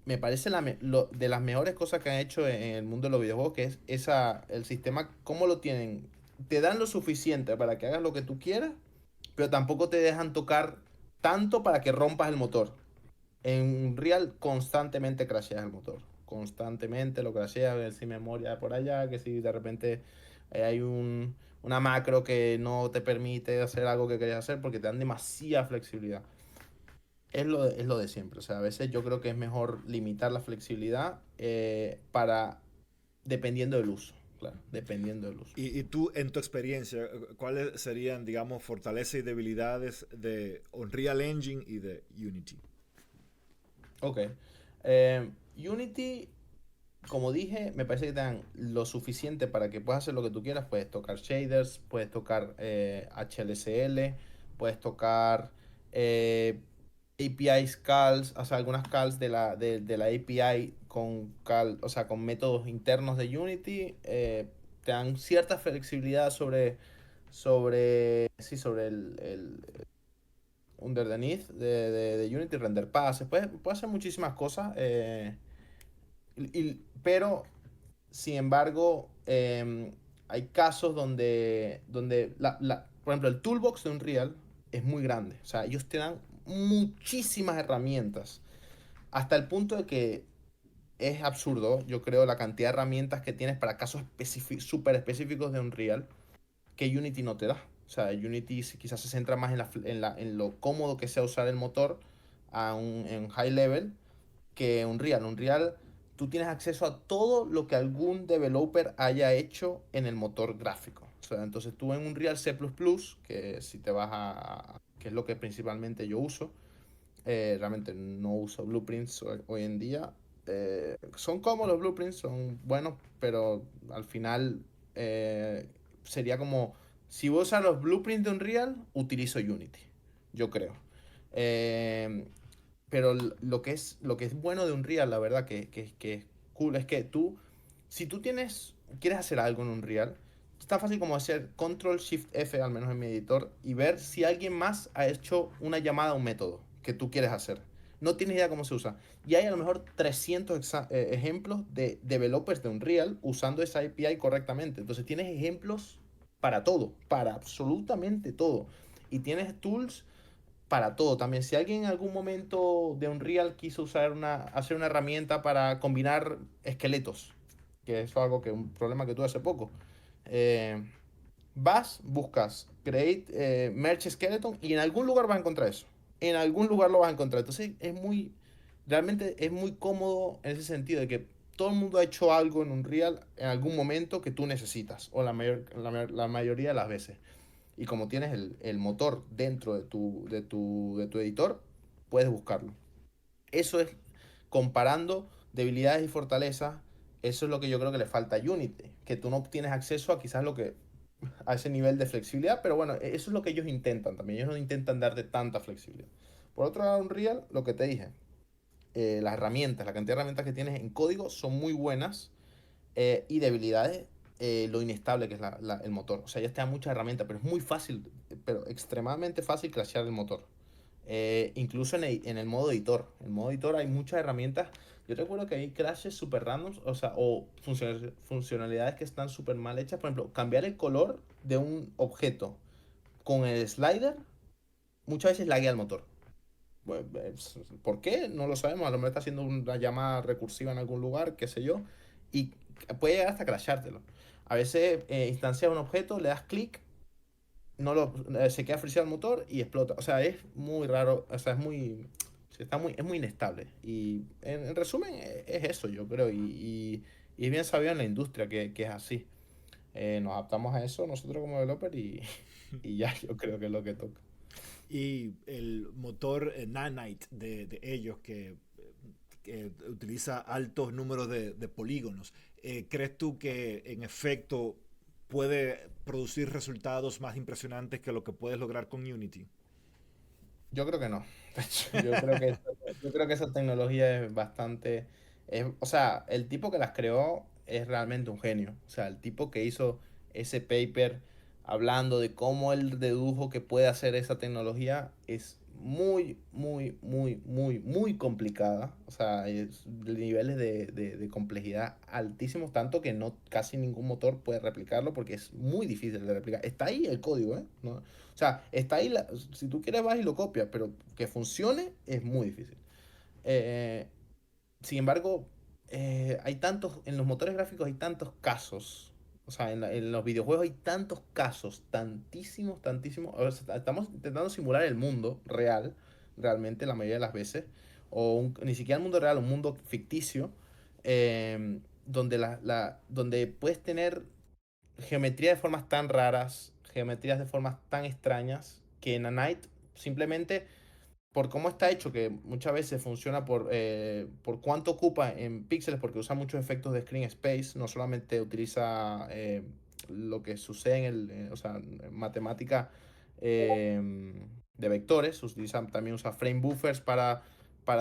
S2: me parece de las mejores cosas que han hecho en el mundo de los videojuegos, que es el sistema, cómo lo tienen. Te dan lo suficiente para que hagas lo que tú quieras, pero tampoco te dejan tocar tanto para que rompas el motor. En Real constantemente crasheas el motor. Constantemente lo crasheas, a ver si memoria por allá, que si de repente hay una macro que no te permite hacer algo que querías hacer porque te dan demasiada flexibilidad. Es lo de siempre. O sea, a veces yo creo que es mejor limitar la flexibilidad dependiendo del uso. Claro, dependiendo del uso.
S1: Y tú, en tu experiencia, ¿cuáles serían, digamos, fortalezas y debilidades de Unreal Engine y de Unity?
S2: Ok. Unity, como dije, me parece que te dan lo suficiente para que puedas hacer lo que tú quieras. Puedes tocar shaders, puedes tocar HLCL, puedes tocar APIs calls, o sea, algunas calls de la API o sea, con métodos internos de Unity. Te dan cierta flexibilidad sí, sobre el underneath de Unity, render passes. Puede hacer muchísimas cosas. Pero sin embargo, hay casos donde por ejemplo, el toolbox de Unreal es muy grande. O sea, ellos te dan muchísimas herramientas. Hasta el punto de que es absurdo, yo creo, la cantidad de herramientas que tienes para casos súper específicos de Unreal que Unity no te da. O sea, Unity quizás se centra más en lo cómodo que sea usar el motor en high level que Unreal. Unreal, tú tienes acceso a todo lo que algún developer haya hecho en el motor gráfico. O sea, entonces tú en Unreal C++, que si te vas que es lo que principalmente yo uso, realmente no uso blueprints hoy en día. Son cómodos los blueprints, son buenos, pero al final eh, sería como, si voy a usar los blueprints de Unreal, utilizo Unity, yo creo. Eh, pero lo que es bueno de Unreal, la verdad, que es cool, es que si tú quieres hacer algo en Unreal, es tan fácil como hacer Control Shift F, al menos en mi editor, y ver si alguien más ha hecho una llamada a un método que tú quieres hacer. No tienes idea cómo se usa. Y hay a lo mejor 300 ejemplos de developers de Unreal usando esa API correctamente. Entonces tienes ejemplos para todo, para absolutamente todo. Y tienes tools para todo también. Si alguien en algún momento de Unreal quiso hacer una herramienta para combinar esqueletos, que es algo un problema que tuve hace poco, eh, buscas Create Merge Skeleton y en algún lugar vas a encontrar eso. En algún lugar lo vas a encontrar. Entonces realmente es muy cómodo en ese sentido de que todo el mundo ha hecho algo en Unreal en algún momento que tú necesitas, o la mayoría de las veces. Y como tienes el motor dentro de tu editor, puedes buscarlo. Eso es comparando debilidades y fortalezas. Eso es lo que yo creo que le falta a Unity, que tú no tienes acceso a quizás a ese nivel de flexibilidad, pero bueno, eso es lo que ellos intentan también. Ellos no intentan darte tanta flexibilidad. Por otro lado, Unreal, lo que te dije, las herramientas, la cantidad de herramientas que tienes en código son muy buenas y debilidades, lo inestable que es el motor. O sea, ya te da muchas herramientas, pero es muy fácil, pero extremadamente fácil crashear el motor. Incluso en el modo editor. En el modo editor hay muchas herramientas. Yo recuerdo que hay crashes super randoms, o sea, o funcionalidades que están súper mal hechas. Por ejemplo, cambiar el color de un objeto con el slider muchas veces laguea el motor. Bueno, ¿por qué? No lo sabemos. A lo mejor está haciendo una llamada recursiva en algún lugar, qué sé yo, y puede llegar hasta crashártelo. A veces instancias un objeto, le das clic, se queda friseado el motor y explota. O sea, es muy raro, o sea, sí, es muy inestable. Y en resumen, es eso, yo creo. Y es bien sabido en la industria que es así. Nos adaptamos a eso nosotros como developer y ya, yo creo que es lo que toca.
S1: Y el motor Nanite de ellos, que utiliza altos números de polígonos, ¿crees tú que en efecto puede producir resultados más impresionantes que lo que puedes lograr con Unity?
S2: Yo creo que no. De hecho, yo creo que esa tecnología es bastante... o sea, el tipo que las creó es realmente un genio. O sea, el tipo que hizo ese paper hablando de cómo él dedujo que puede hacer esa tecnología es muy, muy, muy, muy, muy complicada. O sea, es de niveles de complejidad altísimos, tanto que no casi ningún motor puede replicarlo porque es muy difícil de replicar. Está ahí el código, ¿eh? No, o sea, está ahí, si tú quieres vas y lo copias, pero que funcione es muy difícil. Eh, Sin embargo, en los motores gráficos hay tantos casos, o sea, en los videojuegos hay tantos casos, tantísimos, tantísimos. O sea, estamos intentando simular el mundo real, realmente, la mayoría de las veces, ni siquiera el mundo real, un mundo ficticio, donde, donde puedes tener geometría de formas tan raras, geometrías de formas tan extrañas, que en Nanite simplemente por cómo está hecho, que muchas veces funciona por cuánto ocupa en píxeles, porque usa muchos efectos de screen space, no solamente utiliza lo que sucede o sea, en matemática de vectores, también usa frame buffers para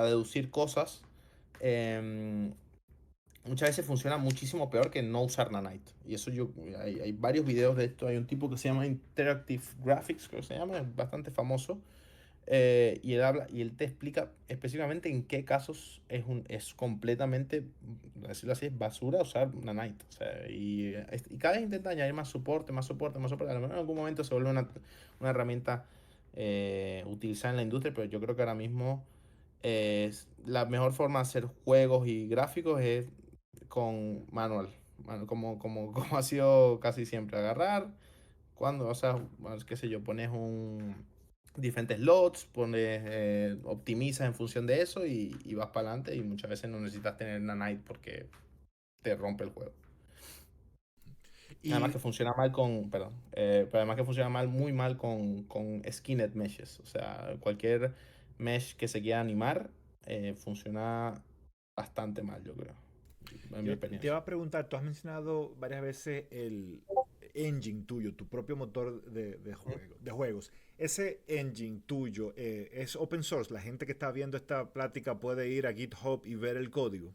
S2: deducir cosas. em, Muchas veces funciona muchísimo peor que no usar Nanite. Y eso hay varios videos de esto. Hay un tipo que se llama Interactive Graphics, creo que se llama, es bastante famoso. Y él habla y él te explica específicamente en qué casos es completamente, decirlo así, es basura usar Nanite. O sea, y cada vez intenta añadir más soporte, más soporte, más soporte. A lo mejor en algún momento se vuelve una herramienta utilizada en la industria, pero yo creo que ahora mismo la mejor forma de hacer juegos y gráficos es con manual. Como ha sido casi siempre, agarrar, o sea, bueno, qué sé yo, pones diferentes slots, optimizas en función de eso y vas para adelante y muchas veces no necesitas tener Nanite porque te rompe el juego. Además
S1: Y
S2: que funciona mal pero además que funciona muy mal con skinned meshes. O sea, cualquier mesh que se quiera animar funciona bastante mal, yo creo, en mi
S1: te
S2: experiencia.
S1: iba a preguntar, tú has mencionado varias veces el engine tuyo, tu propio motor de juegos. Ese engine tuyo es open source. La gente que está viendo esta plática puede ir a GitHub y ver el código.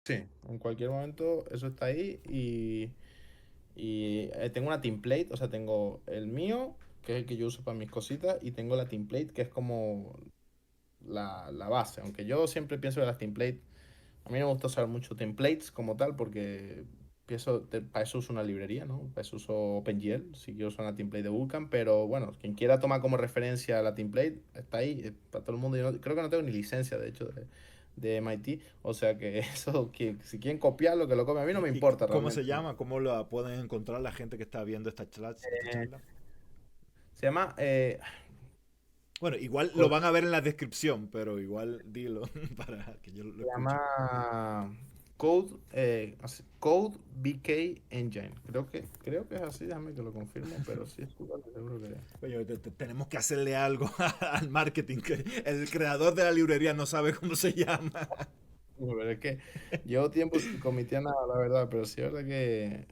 S2: Sí, en cualquier momento eso está ahí tengo una template, o sea, tengo el mío, que es el que yo uso para mis cositas, y tengo la template, que es como la base. Aunque yo siempre pienso que las templates, a mí no me gusta usar mucho templates como tal, porque para eso uso una librería, ¿no? Para eso uso OpenGL, si quiero usar una template de Vulkan, pero bueno, quien quiera tomar como referencia la template, está ahí, para todo el mundo. Creo que no tengo ni licencia, de hecho, de MIT, o sea que eso, si quieren copiarlo, que lo copien, a mí no me
S1: ¿Y
S2: importa
S1: cómo se
S2: realmente.
S1: llama? ¿Cómo la pueden encontrar la gente que está viendo esta
S2: Eh,
S1: charla?
S2: Se llama
S1: Bueno, igual lo
S2: Co-
S1: van a ver en la descripción, pero igual dilo para que yo lo
S2: se
S1: escuche.
S2: llama Code BK Engine. Creo que es así, déjame que lo confirmo, pero sí es seguro que es.
S1: Oye, tenemos que hacerle algo al marketing, que el creador de la librería no sabe cómo se llama.
S2: Pero es que llevo tiempo con mi tienda, la verdad, pero sí es verdad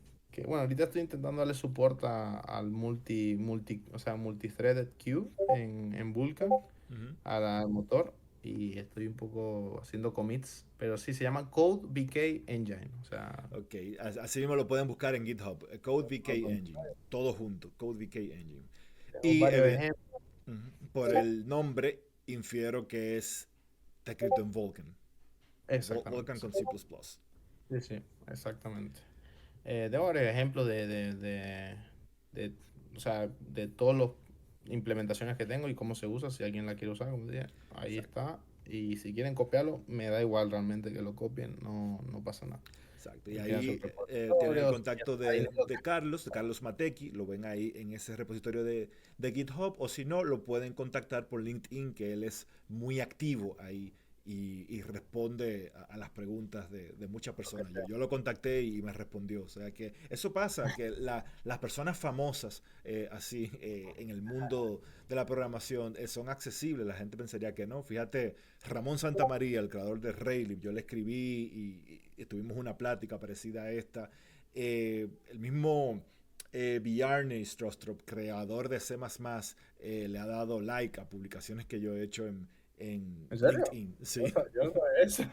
S2: bueno, ahorita estoy intentando darle soporte al o sea, multithreaded queue en Vulkan,
S1: Ujú.
S2: al motor, y estoy un poco haciendo commits, pero sí se llama Code BK Engine, o sea,
S1: Ok, así mismo lo pueden buscar en GitHub. CodeVK Engine, todo junto, CodeVK Engine.
S2: tenemos
S1: Y
S2: varios ejemplos.
S1: ujú, por el nombre infiero que está escrito en Vulkan. Vulkan
S2: Exactamente.
S1: con C++.
S2: Sí, sí, exactamente. Tengo varios ejemplos de, o sea, de todas las implementaciones que tengo y cómo se usa, si alguien la quiere usar, como dije, ahí
S1: Exacto.
S2: está. y si quieren copiarlo, me da igual realmente que lo copien, no, no pasa nada.
S1: Exacto, y
S2: Y tienen
S1: ahí
S2: sus
S1: tienen el
S2: repositorios,
S1: contacto
S2: ahí
S1: de Carlos Matecki, lo ven ahí en ese repositorio de GitHub, o si no, lo pueden contactar por LinkedIn, que él es muy activo ahí y responde a las preguntas de muchas
S2: lo que
S1: personas.
S2: sea.
S1: Yo lo contacté y me respondió, o sea que eso pasa, que las personas famosas así en el mundo de la programación son accesibles, la gente pensaría que no. Fíjate, Ramón Santamaría, el creador de Raylib, yo le escribí y tuvimos una plática parecida a esta. El mismo Bjarne Strostrup, creador de C++, le ha dado like a publicaciones que yo he hecho en
S2: ¿En serio?
S1: LinkedIn. Sí.
S2: Yo no sabía eso.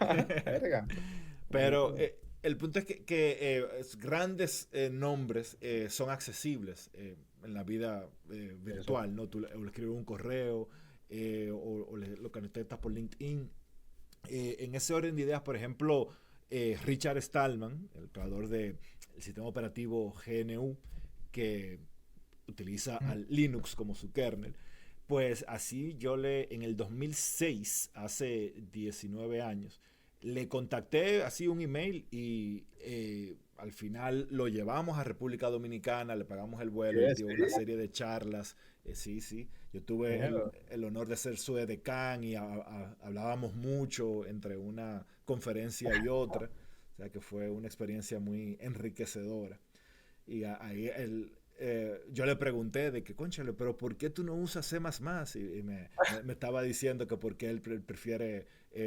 S2: Verga.
S1: Pero
S2: Mierda.
S1: el punto es que grandes nombres son accesibles en la vida
S2: Eso.
S1: virtual, ¿no? Le escribes un correo lo conectas por LinkedIn. En ese orden de ideas, por ejemplo, Richard Stallman, el creador del sistema operativo GNU, que utiliza
S2: Mm.
S1: al Linux como su kernel, pues así en el 2006, hace 19 años, le contacté así un email y al final lo llevamos a República Dominicana, le pagamos el vuelo, él
S2: ¿Qué?
S1: dio una
S2: ¿Sí?
S1: serie de charlas, sí, sí, yo tuve
S2: Mierda.
S1: el honor de ser su edecán y hablábamos mucho entre una conferencia y otra, o sea que fue una experiencia muy enriquecedora. Y ahí yo le pregunté de que, conchale, pero ¿por qué tú no usas C++? Y me estaba diciendo que porque él prefiere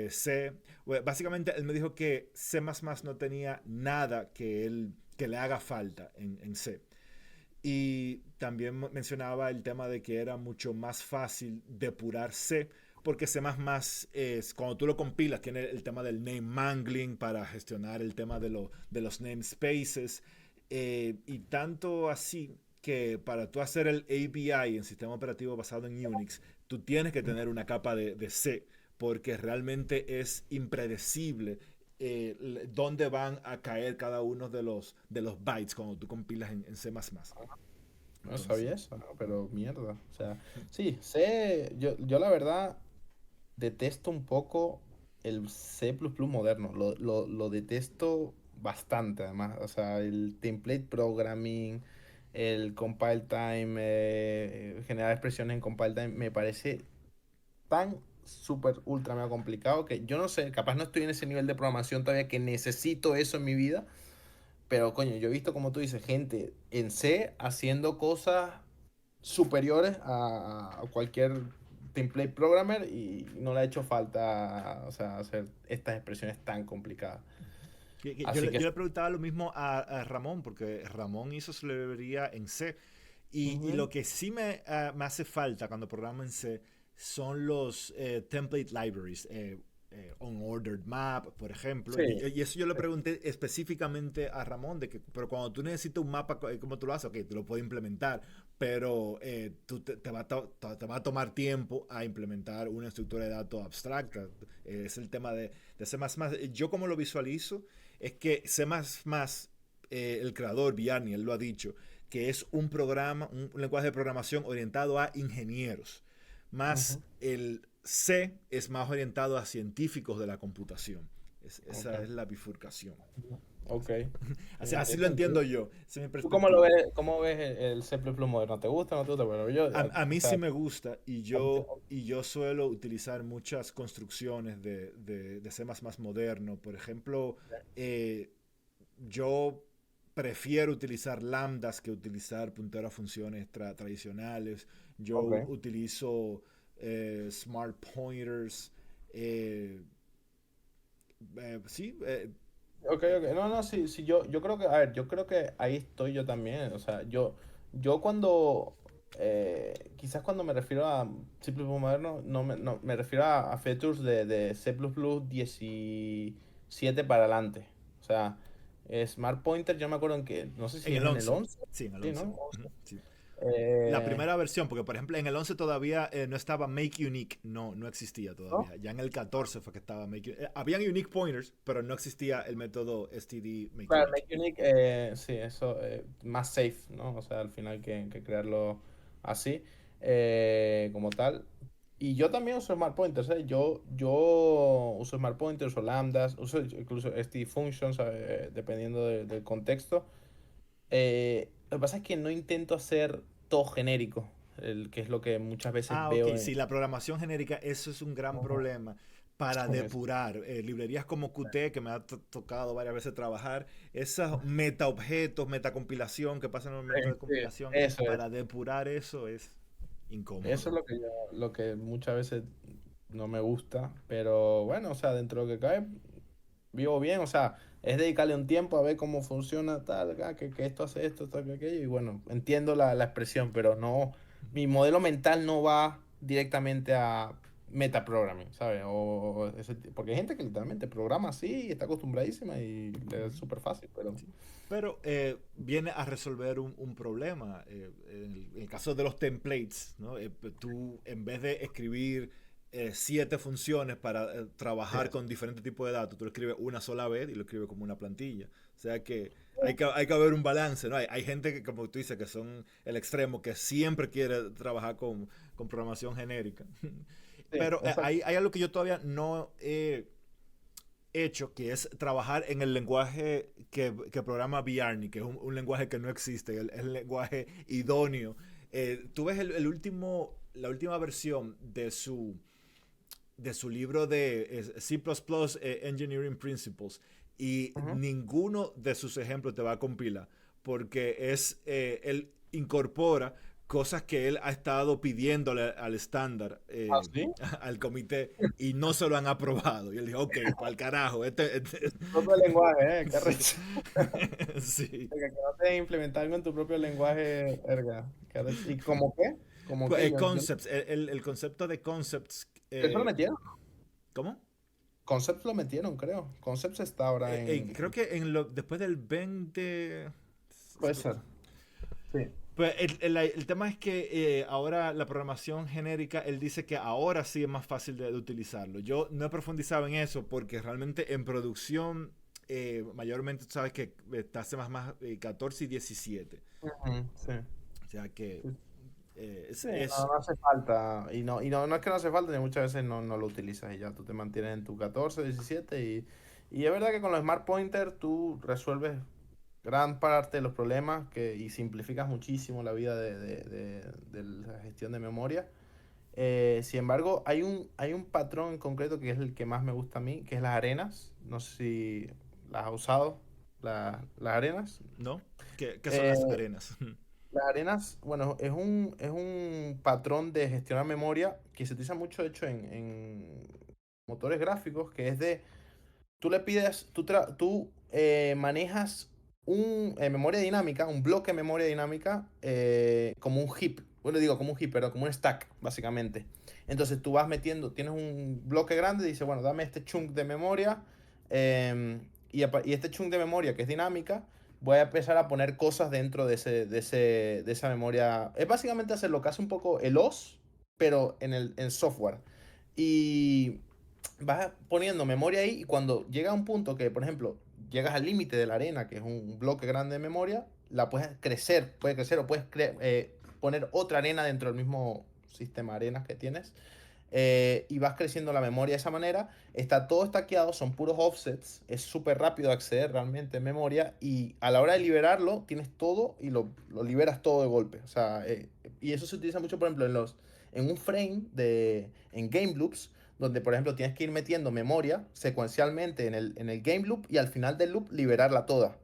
S1: C. Bueno, básicamente él me dijo que C++ no tenía nada que le haga falta en C. Y también mencionaba el tema de que era mucho más fácil depurar C, porque C++ es, cuando tú lo compilas, tiene el tema del name mangling para gestionar el tema de los namespaces. Y tanto así que para tú hacer el ABI en sistema operativo basado en Unix, tú tienes que tener una capa de C, porque realmente es impredecible dónde van a caer cada uno de los bytes cuando tú compilas en C++.
S2: No
S1: Entonces,
S2: sabía eso, ¿no? Pero mierda. O sea, sí, yo la verdad detesto un poco el C++ moderno. Lo detesto bastante, además. O sea, el template programming, el compile time, generar expresiones en compile time, me parece tan súper ultra mega complicado que yo no sé, capaz no estoy en ese nivel de programación todavía que necesito eso en mi vida, pero coño, yo he visto como tú dices, gente en C haciendo cosas superiores a cualquier template programmer y no le ha hecho falta, o sea, hacer estas expresiones tan complicadas.
S1: yo,
S2: Así que
S1: yo le preguntaba lo mismo a Ramón, porque Ramón hizo su librería en C. Y
S2: ujú,
S1: lo que sí me hace falta cuando programo en C son los template libraries. Unordered Map, por ejemplo.
S2: sí,
S1: Y eso yo le pregunté específicamente a Ramón, pero cuando tú necesitas un mapa, ¿cómo tú lo haces? Ok, tú lo puedes implementar, pero te te va a tomar tiempo a implementar una estructura de datos abstracta. Es el tema de C++. Yo como lo visualizo es que C++, el creador, Bjarni, él lo ha dicho, que es un programa, un lenguaje de programación orientado a ingenieros, más
S2: ujú,
S1: el C es más orientado a científicos de la computación.
S2: ok,
S1: Esa es la bifurcación.
S2: ok,
S1: Así,
S2: sí,
S1: así
S2: tiene
S1: lo entiendo
S2: sentido.
S1: yo, esa es mi
S2: ¿Tú cómo lo
S1: perspectiva.
S2: ves, cómo ves el C++ moderno? ¿Te gusta o no te gusta? Bueno, yo,
S1: A
S2: o
S1: mí
S2: sea,
S1: sí me gusta
S2: a mí
S1: y yo suelo utilizar muchas construcciones de C++ moderno. Por ejemplo, eh, yo prefiero utilizar lambdas que utilizar punteros a funciones tradicionales. Yo
S2: ok,
S1: utilizo smart pointers. eh, sí,
S2: ok, ok. No, no, sí, sí, yo creo que, a ver, yo creo que ahí estoy yo también. O sea, yo cuando, quizás cuando me refiero a C++ moderno, no, me refiero a features de C++ 17 para adelante. O sea, Smart Pointer, yo me acuerdo en que, no sé
S1: en
S2: si
S1: el
S2: es en el
S1: 11.
S2: 11,
S1: Sí, en el
S2: sí,
S1: 11.
S2: ¿no?
S1: Ujú, sí. La
S2: Eh,
S1: primera versión, porque por ejemplo en el 11 todavía no estaba Make Unique, no existía
S2: ¿no?
S1: todavía. Ya en el 14 fue que estaba Make Unique. Habían Unique Pointers, pero no existía el método STD Make
S2: Claro,
S1: Unique.
S2: Make Unique, sí, eso, más safe, ¿no? O sea, al final que crearlo así, como tal. Y yo también uso Smart Pointers, ¿eh? Yo uso Smart Pointers, uso Lambdas, uso incluso ST Functions, dependiendo del contexto. Lo que pasa es que no intento hacer todo genérico, que es lo que muchas veces
S1: Ah, ok,
S2: veo en...
S1: sí, la programación genérica, eso es un gran
S2: Ujú.
S1: problema para
S2: Eso,
S1: depurar. Librerías como Qt, que me ha tocado varias veces trabajar, esos meta objetos, metacompilación que pasan en el
S2: sí, sí,
S1: metacompilación,
S2: eso es.
S1: para depurar eso es
S2: Eso es
S1: incómodo.
S2: lo que lo que muchas veces no me gusta, pero bueno, o sea, dentro de lo que cae, vivo bien, o sea, es dedicarle un tiempo a ver cómo funciona tal, que esto hace esto, tal, que aquello, y bueno, entiendo la expresión, pero no, mi modelo mental no va directamente a metaprogramming, ¿sabes? Porque hay gente que literalmente programa así y está acostumbradísima y le es
S1: Ujú.
S2: súper fácil, pero...
S1: Sí. Pero viene a resolver un problema. En el caso de los templates, ¿no? Tú, en vez de escribir 7 funciones para trabajar
S2: Yes.
S1: con diferentes tipos de datos, tú lo escribes una sola vez y lo escribes como una plantilla. O sea que hay que haber un balance, ¿no? Hay gente que, como tú dices, que son el extremo, que siempre quiere trabajar con programación genérica.
S2: Sí,
S1: Pero
S2: exacto.
S1: hay algo que yo todavía no he hecho, que es trabajar en el lenguaje que programa Bjarni, que es un lenguaje que no existe, el lenguaje idóneo. Tú ves la última versión de su libro de C++ Engineering Principles y
S2: Ujú.
S1: ninguno de sus ejemplos te va a compilar porque él incorpora cosas que él ha estado pidiéndole al estándar,
S2: ¿Ah, sí?
S1: al comité, y no se lo han aprobado. Y él dijo, ok, para el carajo.
S2: Propio lenguaje, qué
S1: Sí.
S2: arrecho.
S1: Sí.
S2: Que no te implementar algo en tu propio lenguaje, verga. Qué arrecho. ¿Y cómo qué? ¿Cómo
S1: Pues,
S2: qué? Yo
S1: concepts, el concepto de concepts.
S2: eso lo metieron.
S1: ¿Cómo?
S2: Concepts lo metieron, creo. Concepts está ahora
S1: Creo que después del 20.
S2: Puede ser. Sí.
S1: Pues el tema es que ahora la programación genérica, él dice que ahora sí es más fácil de utilizarlo. Yo no he profundizado en eso porque realmente en producción, mayormente tú sabes que está C++ 14 y 17.
S2: Ujú, sí.
S1: O sea que
S2: Sí,
S1: es,
S2: sí, no,
S1: es-
S2: no hace falta. No es que no hace falta, ni muchas veces no lo utilizas y ya tú te mantienes en tu 14 17 y es verdad que con los Smart Pointer tú resuelves gran parte de los problemas y simplificas muchísimo la vida de la gestión de memoria. Sin embargo, hay un patrón en concreto que es el que más me gusta a mí, que es las arenas. No sé si las has usado, las arenas.
S1: ¿No? ¿Qué son las
S2: Eh,
S1: arenas?
S2: las arenas, bueno, es un patrón de gestionar memoria que se utiliza mucho, de hecho, en motores gráficos, que es de tú le pides, tú manejas memoria dinámica, un bloque de memoria dinámica como un heap. Bueno, digo como un heap, pero como un stack, básicamente. Entonces tú vas metiendo, tienes un bloque grande y dices, bueno, dame este chunk de memoria y este chunk de memoria que es dinámica, voy a empezar a poner cosas dentro de esa memoria. Es básicamente hacer lo que hace un poco el OS, pero en software. Y vas poniendo memoria ahí y cuando llega a un punto que, por ejemplo, llegas al límite de la arena, que es un bloque grande de memoria, la puede crecer o puedes poner otra arena dentro del mismo sistema de arenas que tienes y vas creciendo la memoria de esa manera. Está todo estaqueado, son puros offsets, es súper rápido acceder realmente en memoria y a la hora de liberarlo tienes todo y lo liberas todo de golpe. O sea, y eso se utiliza mucho, por ejemplo, en un frame en game loops, donde por ejemplo tienes que ir metiendo memoria secuencialmente en el game loop y al final del loop liberarla toda.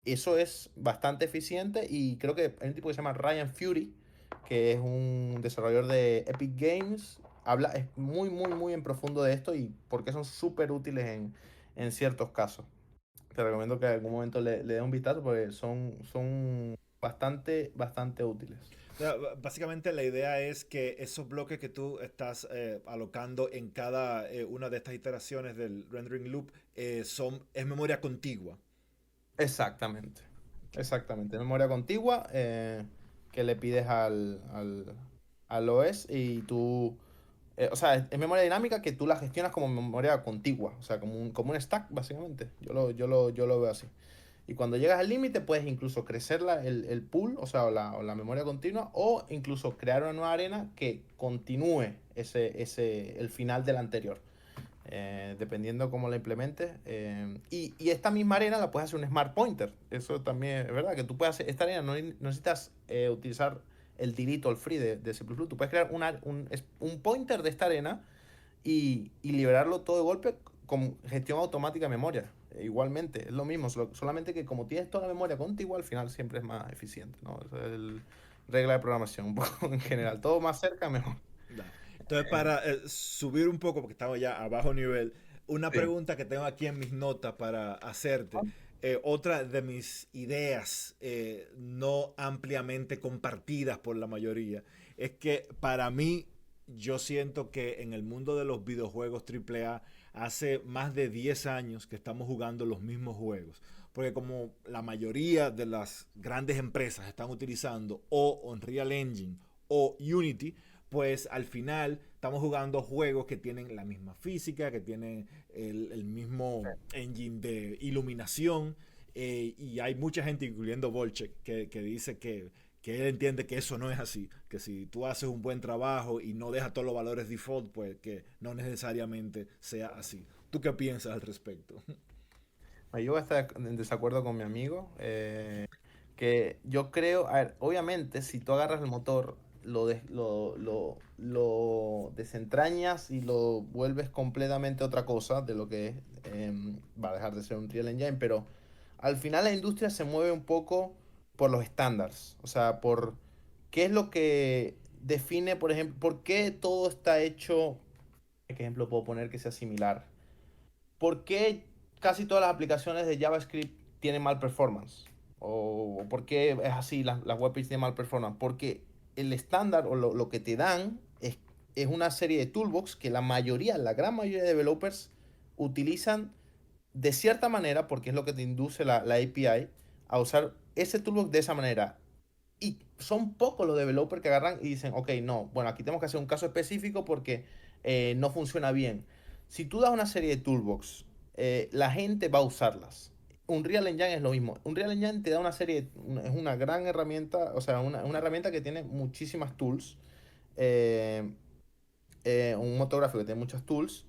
S2: Eso es bastante eficiente y creo que hay un tipo que se llama Ryan Fury, que es un desarrollador de Epic Games. Es muy, muy, muy en profundo de esto y porque son súper útiles en ciertos casos. Te recomiendo que en algún momento le des un vistazo porque son bastante, bastante útiles.
S1: O sea, básicamente la idea es que esos bloques que tú estás alocando en cada una de estas iteraciones del rendering loop es memoria contigua.
S2: Exactamente.
S1: Ok.
S2: Exactamente. Memoria contigua que le pides al OS y tú. O sea, es memoria dinámica que tú la gestionas como memoria contigua, o sea, como un stack, básicamente. Yo lo veo así. Y cuando llegas al límite puedes incluso crecer el pool, o la memoria continua, o incluso crear una nueva arena que continúe el final del anterior, dependiendo cómo la implementes. Y esta misma arena la puedes hacer un smart pointer. Eso también es verdad, que tú puedes hacer esta arena, no necesitas utilizar el delete o el free de C++. Tú puedes crear un pointer de esta arena y liberarlo todo de golpe con gestión automática de memoria. Igualmente, es lo mismo, solamente que como tienes toda la memoria contigua, al final siempre es más eficiente, ¿no? Esa es el regla de programación, un poco en general. Todo más cerca, mejor.
S1: Da. Entonces,
S2: Eh,
S1: para subir un poco, porque estamos ya a bajo nivel, una
S2: sí.
S1: pregunta que tengo aquí en mis notas para hacerte. Otra de mis ideas no ampliamente compartidas por la mayoría es que para mí yo siento que en el mundo de los videojuegos AAA hace más de 10 años que estamos jugando los mismos juegos. Porque como la mayoría de las grandes empresas están utilizando o Unreal Engine o Unity, pues al final estamos jugando juegos que tienen la misma física, que tienen el mismo engine de iluminación. Y hay mucha gente, incluyendo Volchek, que dice que él entiende que eso no es así, que si tú haces un buen trabajo y no dejas todos los valores default, pues que no necesariamente sea así. ¿Tú qué piensas al respecto?
S2: Yo voy a estar en desacuerdo con mi amigo, que yo creo, a ver, obviamente si tú agarras el motor, lo desentrañas y lo vuelves completamente otra cosa de lo que es, va a dejar de ser un Real Engine, pero al final la industria se mueve un poco por los estándares, o sea, por qué es lo que define, por ejemplo, por qué todo está hecho, ¿qué ejemplo puedo poner que sea similar? ¿Por qué casi todas las aplicaciones de JavaScript tienen mal performance? ¿O por qué es así, las webpages tienen mal performance? Porque el estándar o lo que te dan es una serie de toolbox que la gran mayoría de developers utilizan de cierta manera, porque es lo que te induce la API, a usar ese toolbox de esa manera. Y son pocos los developers que agarran y dicen, ok, no, bueno, aquí tenemos que hacer un caso específico porque no funciona bien. Si tú das una serie de toolbox, la gente va a usarlas. Unreal Engine es lo mismo. Unreal Engine te da una serie, es una gran herramienta, o sea, una herramienta que tiene muchísimas tools. eh, un motor gráfico que tiene muchas tools.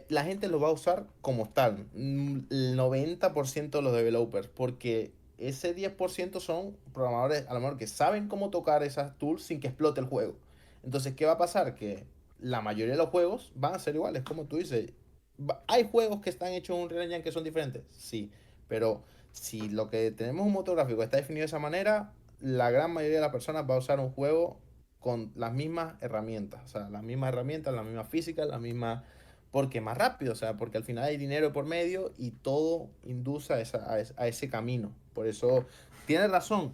S2: La gente lo va a usar como tal. El 90% de los developers, porque ese 10% son programadores a lo mejor que saben cómo tocar esas tools sin que explote el juego. Entonces, ¿qué va a pasar? Que la mayoría de los juegos van a ser iguales, como tú dices. ¿Hay juegos que están hechos en Unreal Engine que son diferentes? Sí, pero si lo que tenemos un motor gráfico está definido de esa manera, la gran mayoría de las personas va a usar un juego con las mismas herramientas, o sea, las mismas herramientas, las mismas físicas, las mismas, porque más rápido, o sea, porque al final hay dinero por medio y todo induce a ese camino. Por eso, tiene razón,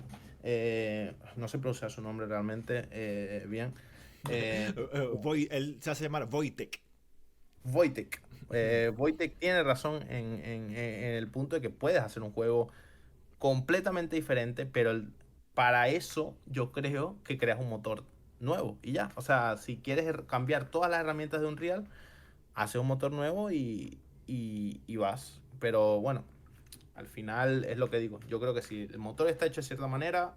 S2: no sé pronunciar su nombre realmente bien, eh,
S1: Él se hace llamar Wojtek.
S2: Wojtek. Wojtek tiene razón en el punto de que puedes hacer un juego completamente diferente, pero para eso yo creo que creas un motor nuevo y ya. O sea, si quieres cambiar todas las herramientas de Unreal, hace un motor nuevo y vas. Pero bueno, al final es lo que digo. Yo creo que si el motor está hecho de cierta manera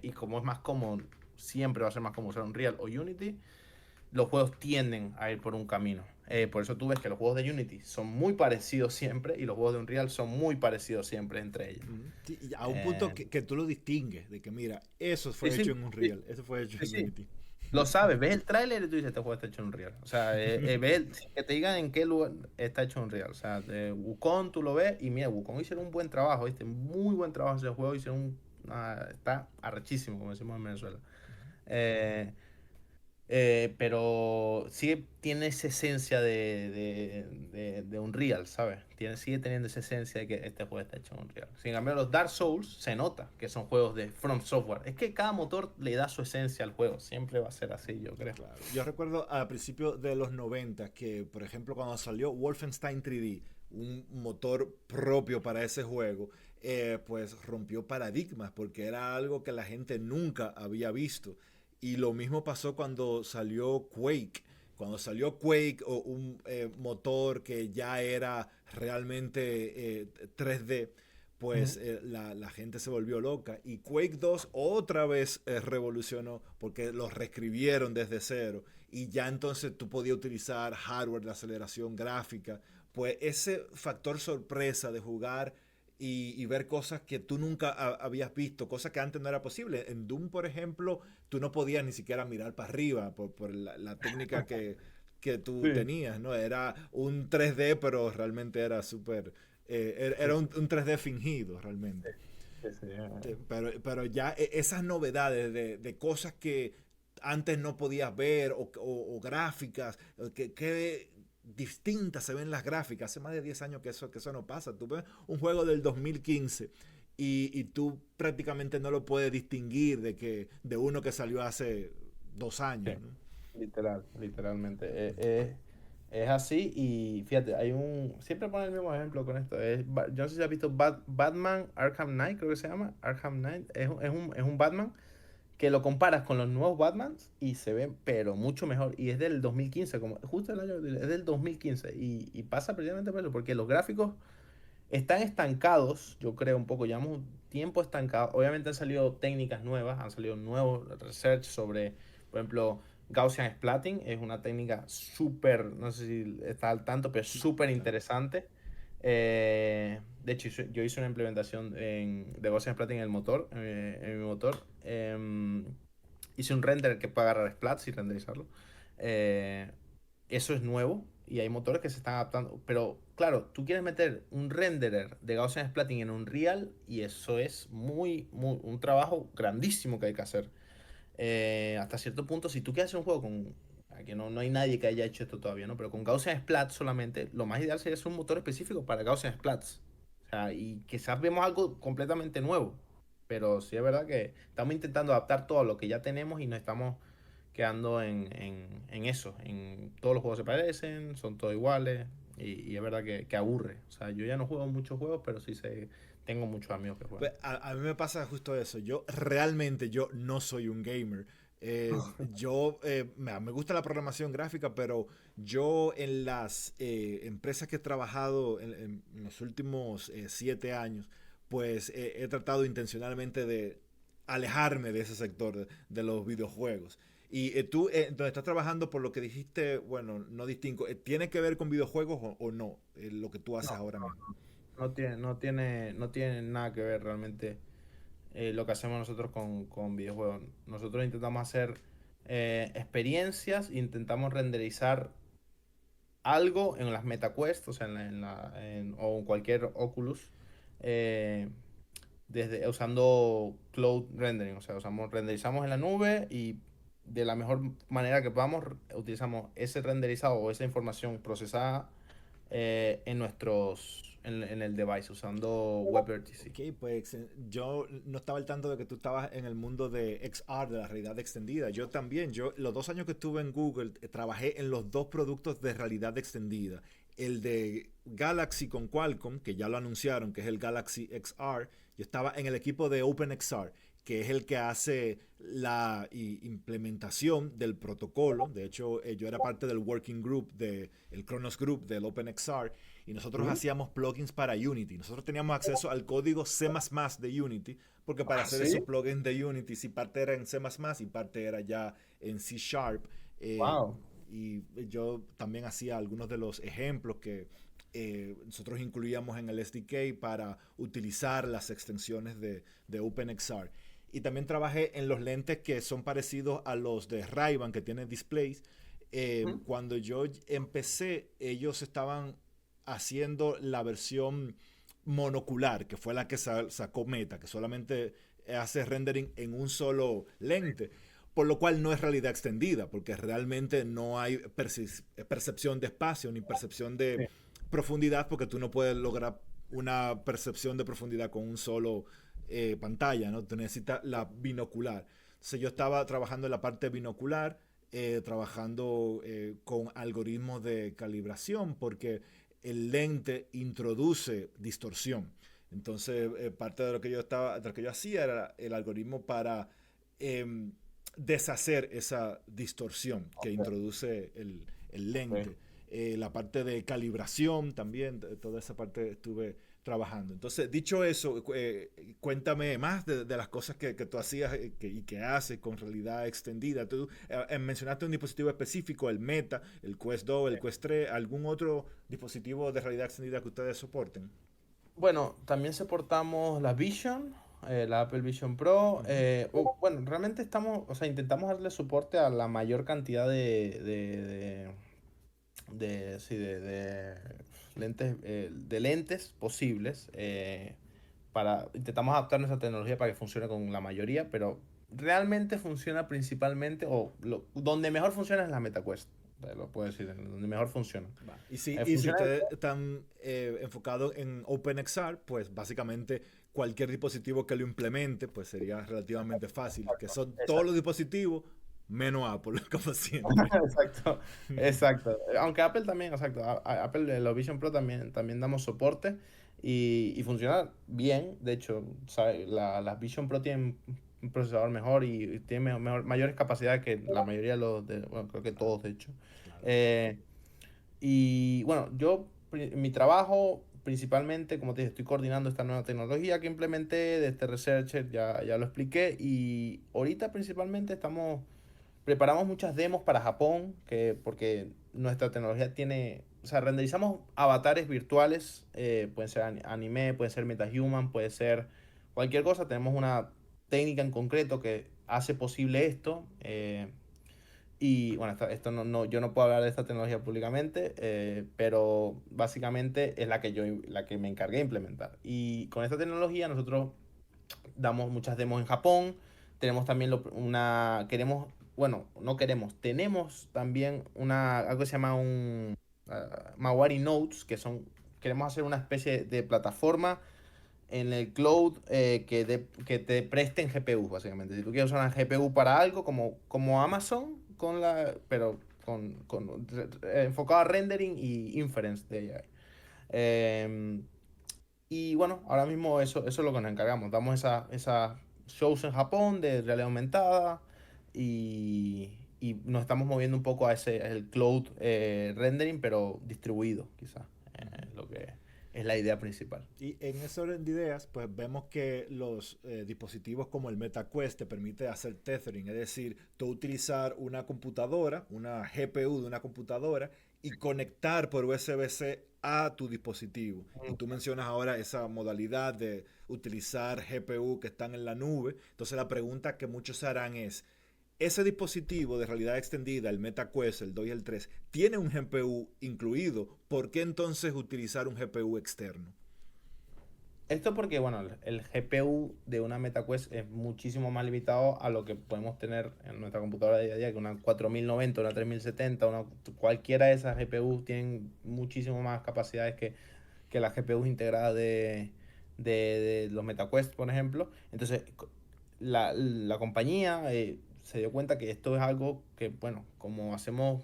S2: y como es más cómodo, siempre va a ser más cómodo usar Unreal o Unity, los juegos tienden a ir por un camino. Por eso tú ves que los juegos de Unity son muy parecidos siempre y los juegos de Unreal son muy parecidos siempre entre ellos.
S1: Sí, y a un punto
S2: Eh,
S1: que tú lo distingues, de que mira, eso
S2: sí,
S1: fue hecho
S2: sí,
S1: en
S2: sí,
S1: Unreal, eso fue hecho
S2: sí,
S1: en
S2: sí.
S1: Unity.
S2: Lo sabes, ves el tráiler y tú dices, este juego está hecho en Unreal. O sea, que te digan en qué lugar está hecho en Unreal. O sea, de Wukong tú lo ves y mira, Wukong hicieron un buen trabajo, ¿viste? Muy buen trabajo ese juego, está arrechísimo, como decimos en Venezuela. Eh, pero sigue, tiene esa esencia de Unreal, ¿sabes? Sigue teniendo esa esencia de que este juego está hecho en Unreal. Sin embargo, los Dark Souls se nota que son juegos de From Software. Es que cada motor le da su esencia al juego. Siempre va a ser así, yo creo.
S1: Claro. Yo recuerdo a principios de los 90 que, por ejemplo, cuando salió Wolfenstein 3D, un motor propio para ese juego, pues rompió paradigmas porque era algo que la gente nunca había visto. Y lo mismo pasó cuando salió Quake. Cuando salió Quake o un motor que ya era realmente 3D, pues
S2: Ujú.
S1: la gente se volvió loca. Y Quake 2 otra vez revolucionó porque lo reescribieron desde cero. Y ya entonces tú podías utilizar hardware de aceleración gráfica. Pues ese factor sorpresa de jugar y ver cosas que tú nunca habías visto, cosas que antes no era posible. En Doom, por ejemplo, tú no podías ni siquiera mirar para arriba por la técnica que tú
S2: Sí,
S1: tenías, ¿no? Era un 3D, pero realmente era súper
S2: sí,
S1: era un 3D fingido realmente.
S2: sí, sí,
S1: Pero ya esas novedades de cosas que antes no podías ver o gráficas, que distintas se ven las gráficas. Hace más de 10 años que eso no pasa. Tú ves un juego del 2015 y tú prácticamente no lo puedes distinguir de uno que salió hace 2 años,
S2: sí.
S1: ¿no?
S2: Literalmente. Es así y fíjate, siempre pone el mismo ejemplo con esto. Yo no sé si has visto Batman Arkham Knight, creo que se llama. Arkham Knight es un Batman que lo comparas con los nuevos Batmans y se ve, pero mucho mejor. Y es del 2015, como justo el año, es del 2015. Y pasa precisamente por eso, porque los gráficos están estancados, yo creo un poco, llevamos un tiempo estancado. Obviamente han salido técnicas nuevas, han salido nuevos research sobre, por ejemplo, Gaussian splatting, es una técnica súper, no sé si está al tanto, pero es
S1: Sí,
S2: súper
S1: claro.
S2: interesante. De hecho, yo hice una implementación de Gaussian splatting en el motor, en mi motor. Hice un render que puede agarrar splats y renderizarlo. Eh, Eso es nuevo y hay motores que se están adaptando. Pero claro, tú quieres meter un renderer de Gaussian splatting en Unreal y eso es un trabajo grandísimo que hay que hacer. Hasta cierto punto, si tú quieres hacer un juego con... Aquí no hay nadie que haya hecho esto todavía, ¿no? Pero con Gaussian Splat solamente, lo más ideal sería hacer un motor específico para Gaussian Splats. O sea, y quizás vemos algo completamente nuevo. Pero sí es verdad que estamos intentando adaptar todo lo que ya tenemos y nos estamos quedando en eso. En todos los juegos se parecen, son todos iguales. Y es verdad que aburre. O sea, yo ya no juego muchos juegos, pero tengo muchos amigos que juegan.
S1: Pues a mí me pasa justo eso. Yo no soy un gamer. Me gusta la programación gráfica, pero yo en las empresas que he trabajado en los últimos 7 años, pues he tratado intencionalmente de alejarme de ese sector de los videojuegos. Y tú, donde estás trabajando, por lo que dijiste, bueno, no distingo, ¿tiene que ver con videojuegos o no? Lo que tú haces
S2: No,
S1: ahora mismo.
S2: no tiene nada que ver realmente lo que hacemos nosotros con videojuegos. Nosotros intentamos hacer experiencias, intentamos renderizar algo en las MetaQuest, o sea, o en cualquier Oculus, eh, usando Cloud Rendering, o sea, renderizamos en la nube y de la mejor manera que podamos utilizamos ese renderizado o esa información procesada en el device usando WebRTC.
S1: Ok, pues yo no estaba al tanto de que tú estabas en el mundo de XR, de la realidad extendida. Yo también, los 2 años que estuve en Google, trabajé en los dos productos de realidad extendida. El de Galaxy con Qualcomm, que ya lo anunciaron, que es el Galaxy XR. Yo estaba en el equipo de OpenXR, que es el que hace la implementación del protocolo. De hecho, yo era parte del working group, el Kronos Group del OpenXR, y nosotros
S2: ¿Mm?
S1: hacíamos plugins para Unity. Nosotros teníamos acceso al código C++ de Unity, porque para
S2: Ah,
S1: hacer esos
S2: sí.
S1: plugins de Unity, si parte era en C++ y parte era ya en C Sharp. eh,
S2: Wow.
S1: y yo también hacía algunos de los ejemplos que nosotros incluíamos en el SDK para utilizar las extensiones de OpenXR. Y también trabajé en los lentes que son parecidos a los de Ray-Ban, que tienen displays.
S2: ¿Mm?
S1: Cuando yo empecé, ellos estaban haciendo la versión monocular, que fue la que sacó Meta, que solamente hace rendering en un solo lente, por lo cual no es realidad extendida, porque realmente no hay percepción de espacio ni percepción de
S2: Sí.
S1: profundidad, porque tú no puedes lograr una percepción de profundidad con un solo pantalla, ¿no? Tú necesitas la binocular. Entonces yo estaba trabajando en la parte binocular, trabajando con algoritmos de calibración, porque el lente introduce distorsión. Entonces, parte de lo que de lo que yo hacía era el algoritmo para eh, deshacer esa distorsión que
S2: Ok,
S1: introduce el
S2: ok.
S1: lente. La parte de calibración también, toda esa parte estuve trabajando. Entonces, dicho eso, cuéntame más de las cosas que tú hacías y que haces con realidad extendida. Tú mencionaste un dispositivo específico, el Meta, el Quest 2, el Quest 3, ¿algún otro dispositivo de realidad extendida que ustedes soporten?
S2: Bueno, también soportamos la Vision, la Apple Vision Pro.
S1: Ujú.
S2: Bueno, realmente estamos, o sea, intentamos darle soporte a la mayor cantidad sí, de lentes, de lentes posibles. Intentamos adaptar nuestra tecnología para que funcione con la mayoría, pero realmente funciona principalmente, donde mejor funciona es la MetaQuest. Lo puedo decir, donde mejor funciona.
S1: Va. Y si
S2: Funciona.
S1: ustedes están enfocados en OpenXR, pues básicamente cualquier dispositivo que lo implemente, pues sería relativamente fácil, que son todos los
S2: Exacto.
S1: dispositivos menos Apple, como siempre.
S2: Exacto, exacto. Aunque Apple también, exacto. Apple, los Vision Pro también damos soporte y funciona bien. De hecho, las Vision Pro tienen un procesador mejor y tienen mayores capacidades que la mayoría de bueno, creo que
S1: Claro,
S2: todos, de hecho.
S1: claro.
S2: Eh, y bueno, mi trabajo principalmente, como te dije, estoy coordinando esta nueva tecnología que implementé de este researcher, ya lo expliqué. Y ahorita principalmente preparamos muchas demos para Japón, porque nuestra tecnología tiene, o sea, renderizamos avatares virtuales, pueden ser anime, puede ser MetaHuman, puede ser cualquier cosa. Tenemos una técnica en concreto que hace posible esto. Y bueno, esto yo no puedo hablar de esta tecnología públicamente, pero básicamente es la que me encargué de implementar. Y con esta tecnología nosotros damos muchas demos en Japón. Tenemos también bueno, no queremos, tenemos también algo que se llama Mawari Notes, queremos hacer una especie de plataforma en el cloud, que te presten GPU, básicamente. Si tú quieres usar una GPU para algo, como Amazon, pero enfocado a rendering y inference de AI. Em, y bueno, ahora mismo eso es lo que nos encargamos. Damos esas shows en Japón de realidad aumentada y nos estamos moviendo un poco a el cloud, rendering, pero distribuido, quizás.
S1: Ujú.
S2: Lo que es la idea principal.
S1: Y en ese orden de ideas, pues vemos que los dispositivos como el MetaQuest te permite hacer tethering, es decir, tú utilizar una computadora, una GPU de una computadora y conectar por USB-C a tu dispositivo. Y tú mencionas ahora esa modalidad de utilizar GPU que están en la nube. Entonces la pregunta que muchos se harán es, ese dispositivo de realidad extendida, el MetaQuest, el 2 y el 3, tiene un GPU incluido. ¿Por qué entonces utilizar un GPU externo?
S2: Esto porque, bueno, el GPU de una MetaQuest es muchísimo más limitado a lo que podemos tener en nuestra computadora de día a día, que una 4090, una 3070, cualquiera de esas GPUs tienen muchísimo más capacidades que las GPUs integradas de los MetaQuest, por ejemplo. Entonces, la compañía, se dio cuenta que esto es algo que, bueno, como hacemos,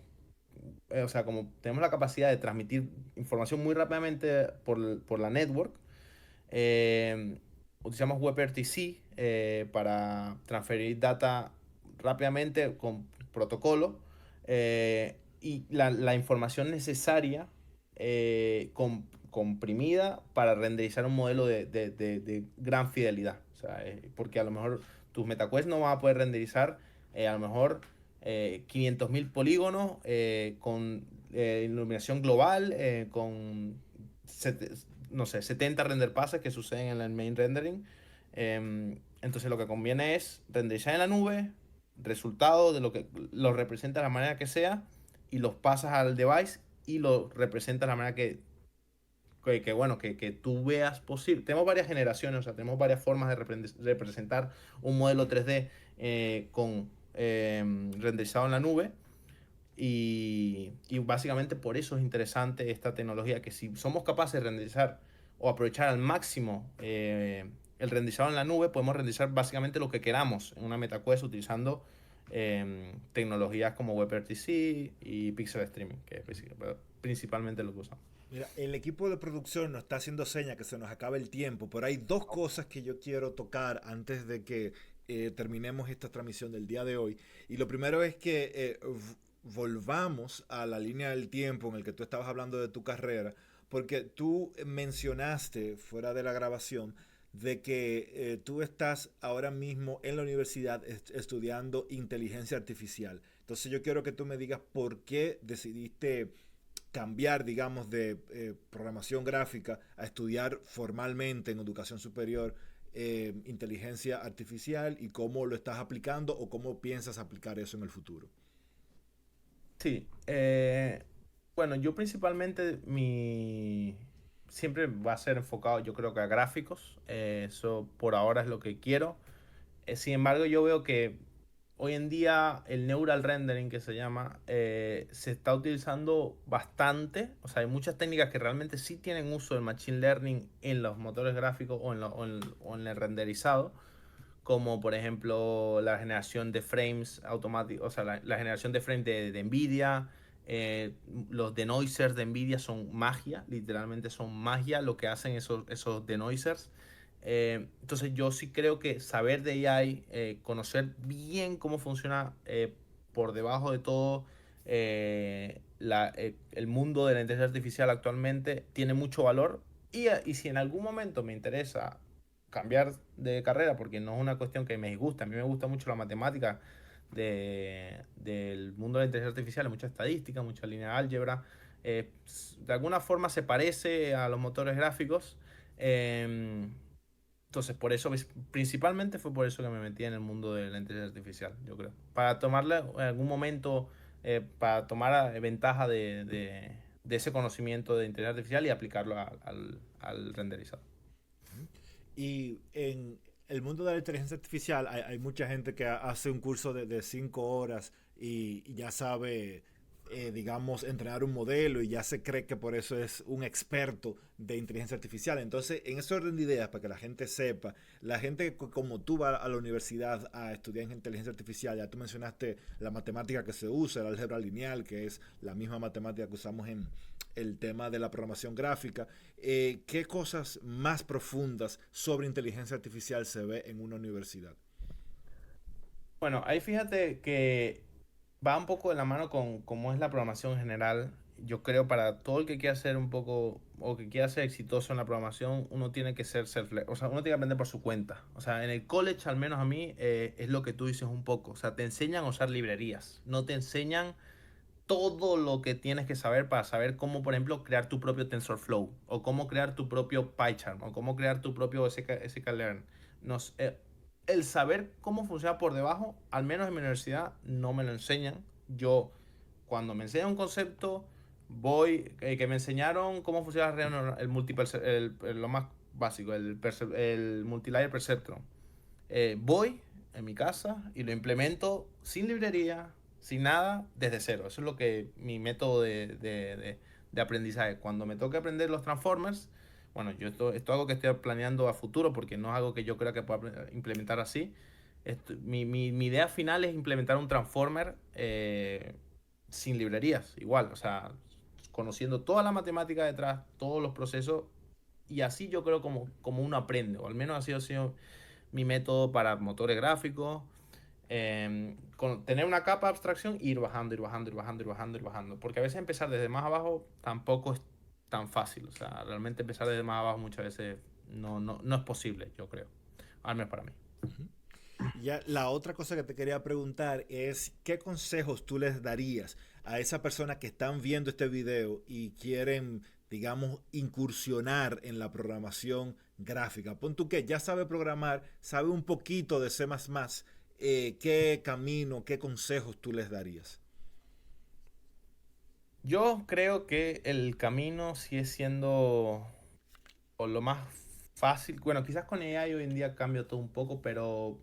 S2: o sea, como tenemos la capacidad de transmitir información muy rápidamente por la network. eh, Utilizamos WebRTC, para transferir data rápidamente con protocolo, y la información necesaria, comprimida para renderizar un modelo de gran fidelidad. O sea, porque a lo mejor tus MetaQuest no van a poder renderizar, a lo mejor, 500.000 polígonos, con iluminación global, con no sé, 70 render passes que suceden en el main rendering. Entonces lo que conviene es renderizar en la nube, resultado de lo que lo representa de la manera que sea, y los pasas al device y lo representa de la manera bueno, que tú veas posible. Tenemos varias generaciones, o sea, tenemos varias formas de representar un modelo 3D, renderizado en la nube. Y básicamente por eso es interesante esta tecnología, que si somos capaces de renderizar o aprovechar al máximo, el renderizado en la nube, podemos renderizar básicamente lo que queramos en una MetaQuest utilizando, tecnologías como WebRTC y Pixel Streaming, que es principalmente lo que usamos.
S1: Mira, el equipo de producción nos está haciendo señas que se nos acabe el tiempo, pero hay dos cosas que yo quiero tocar antes de que terminemos esta transmisión del día de hoy. Y lo primero es que volvamos a la línea del tiempo en el que tú estabas hablando de tu carrera, porque tú mencionaste fuera de la grabación de que tú estás ahora mismo en la universidad estudiando inteligencia artificial. Entonces yo quiero que tú me digas por qué decidiste cambiar, digamos, de programación gráfica a estudiar formalmente en educación superior inteligencia artificial y cómo lo estás aplicando o cómo piensas aplicar eso en el futuro.
S2: Sí, bueno, yo principalmente siempre va a ser enfocado, yo creo que a gráficos. Eso por ahora es lo que quiero. Sin embargo, yo veo que hoy en día el neural rendering, que se llama, se está utilizando bastante. O sea, hay muchas técnicas que realmente sí tienen uso del machine learning en los motores gráficos o en el renderizado, como por ejemplo la generación de frames automáticos, o sea, la generación de frames de NVIDIA. Los denoisers de NVIDIA son magia, literalmente son magia lo que hacen esos denoisers. Entonces yo sí creo que saber de AI, conocer bien cómo funciona por debajo de todo el mundo de la inteligencia artificial actualmente tiene mucho valor. Y si en algún momento me interesa cambiar de carrera, porque no es una cuestión que me disgusta, a mí me gusta mucho la matemática del mundo de la inteligencia artificial, mucha estadística, mucha línea de álgebra. De alguna forma se parece a los motores gráficos. Eh, entonces, por eso, principalmente fue por eso que me metí en el mundo de la inteligencia artificial, yo creo. Para tomarle en algún momento, para tomar ventaja de ese conocimiento de inteligencia artificial y aplicarlo al renderizado.
S1: Y en el mundo de la inteligencia artificial hay mucha gente que hace un curso de 5 horas y ya sabe, digamos, entrenar un modelo y ya se cree que por eso es un experto de inteligencia artificial. Entonces, en ese orden de ideas, para que la gente sepa, la gente como tú va a la universidad a estudiar inteligencia artificial, ya tú mencionaste la matemática que se usa, el álgebra lineal, que es la misma matemática que usamos en el tema de la programación gráfica. ¿Qué cosas más profundas sobre inteligencia artificial se ve en una universidad?
S2: Bueno, ahí fíjate que va un poco de la mano con cómo es la programación en general. Yo creo para todo el que quiera ser un poco o que quiera ser exitoso en la programación, uno tiene que ser o sea, uno tiene que aprender por su cuenta. O sea, en el college, al menos a mí, es lo que tú dices un poco. O sea, te enseñan a usar librerías, no te enseñan todo lo que tienes que saber para saber cómo, por ejemplo, crear tu propio TensorFlow, o cómo crear tu propio PyCharm, o cómo crear tu propio sklearn. Nos, el saber cómo funciona por debajo, al menos en mi universidad, no me lo enseñan. Yo, cuando me enseñan un concepto, que me enseñaron cómo funciona lo más básico, el multilayer perceptron. Voy en mi casa y lo implemento sin librería, sin nada, desde cero. Eso es lo que mi método de aprendizaje. Cuando me toque aprender los transformers, bueno, esto es algo que estoy planeando a futuro porque no es algo que yo crea que pueda implementar así. Mi idea final es implementar un transformer sin librerías, igual, o sea, conociendo toda la matemática detrás, todos los procesos, y así yo creo como uno aprende, o al menos así ha sido mi método para motores gráficos. Tener una capa de abstracción e ir bajando, ir bajando, ir bajando, ir bajando, ir bajando. Porque a veces empezar desde más abajo tampoco es tan fácil. O sea, realmente empezar desde más abajo muchas veces no es posible, yo creo. Al menos para mí.
S1: Ya, la otra cosa que te quería preguntar es, ¿qué consejos tú les darías a esas personas que están viendo este video y quieren, digamos, incursionar en la programación gráfica? Pon tú que ya sabe programar, sabe un poquito de C++, ¿qué camino, qué consejos tú les darías?
S2: Yo creo que el camino sigue siendo o lo más fácil. Bueno, quizás con AI hoy en día cambia todo un poco, pero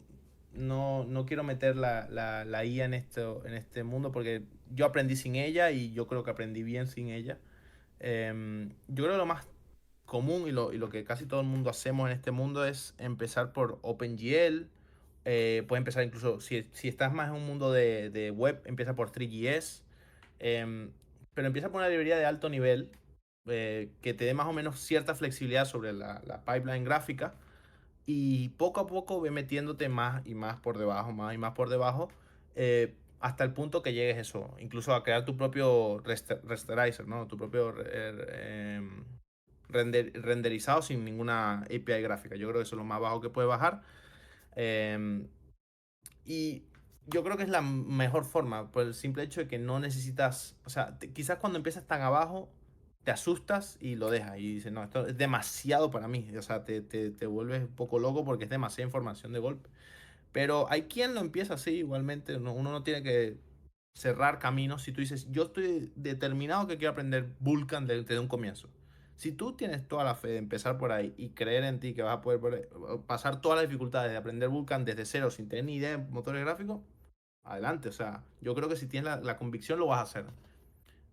S2: no quiero meter la IA en este mundo porque yo aprendí sin ella y yo creo que aprendí bien sin ella. Yo creo que lo más común y lo que casi todo el mundo hacemos en este mundo es empezar por OpenGL. Puedes empezar incluso, si estás más en un mundo de web, empieza por 3GS. em, pero empieza por una librería de alto nivel que te dé más o menos cierta flexibilidad sobre la pipeline gráfica y poco a poco ve metiéndote más y más por debajo, más y más por debajo, hasta el punto que llegues eso, incluso a crear tu propio rasterizer, ¿no? Tu propio renderizado sin ninguna API gráfica. Yo creo que eso es lo más bajo que puedes bajar. Eh, y yo creo que es la mejor forma, por el simple hecho de que no necesitas, o sea, quizás cuando empiezas tan abajo, te asustas y lo dejas y dices, no, esto es demasiado para mí, o sea, te vuelves un poco loco porque es demasiada información de golpe. Pero hay quien lo empieza así, igualmente, uno no tiene que cerrar caminos. Si tú dices, yo estoy determinado que quiero aprender Vulkan desde un comienzo. Si tú tienes toda la fe de empezar por ahí y creer en ti que vas a poder pasar todas las dificultades de aprender Vulkan desde cero sin tener ni idea de motores gráficos, adelante. O sea, yo creo que si tienes la convicción lo vas a hacer.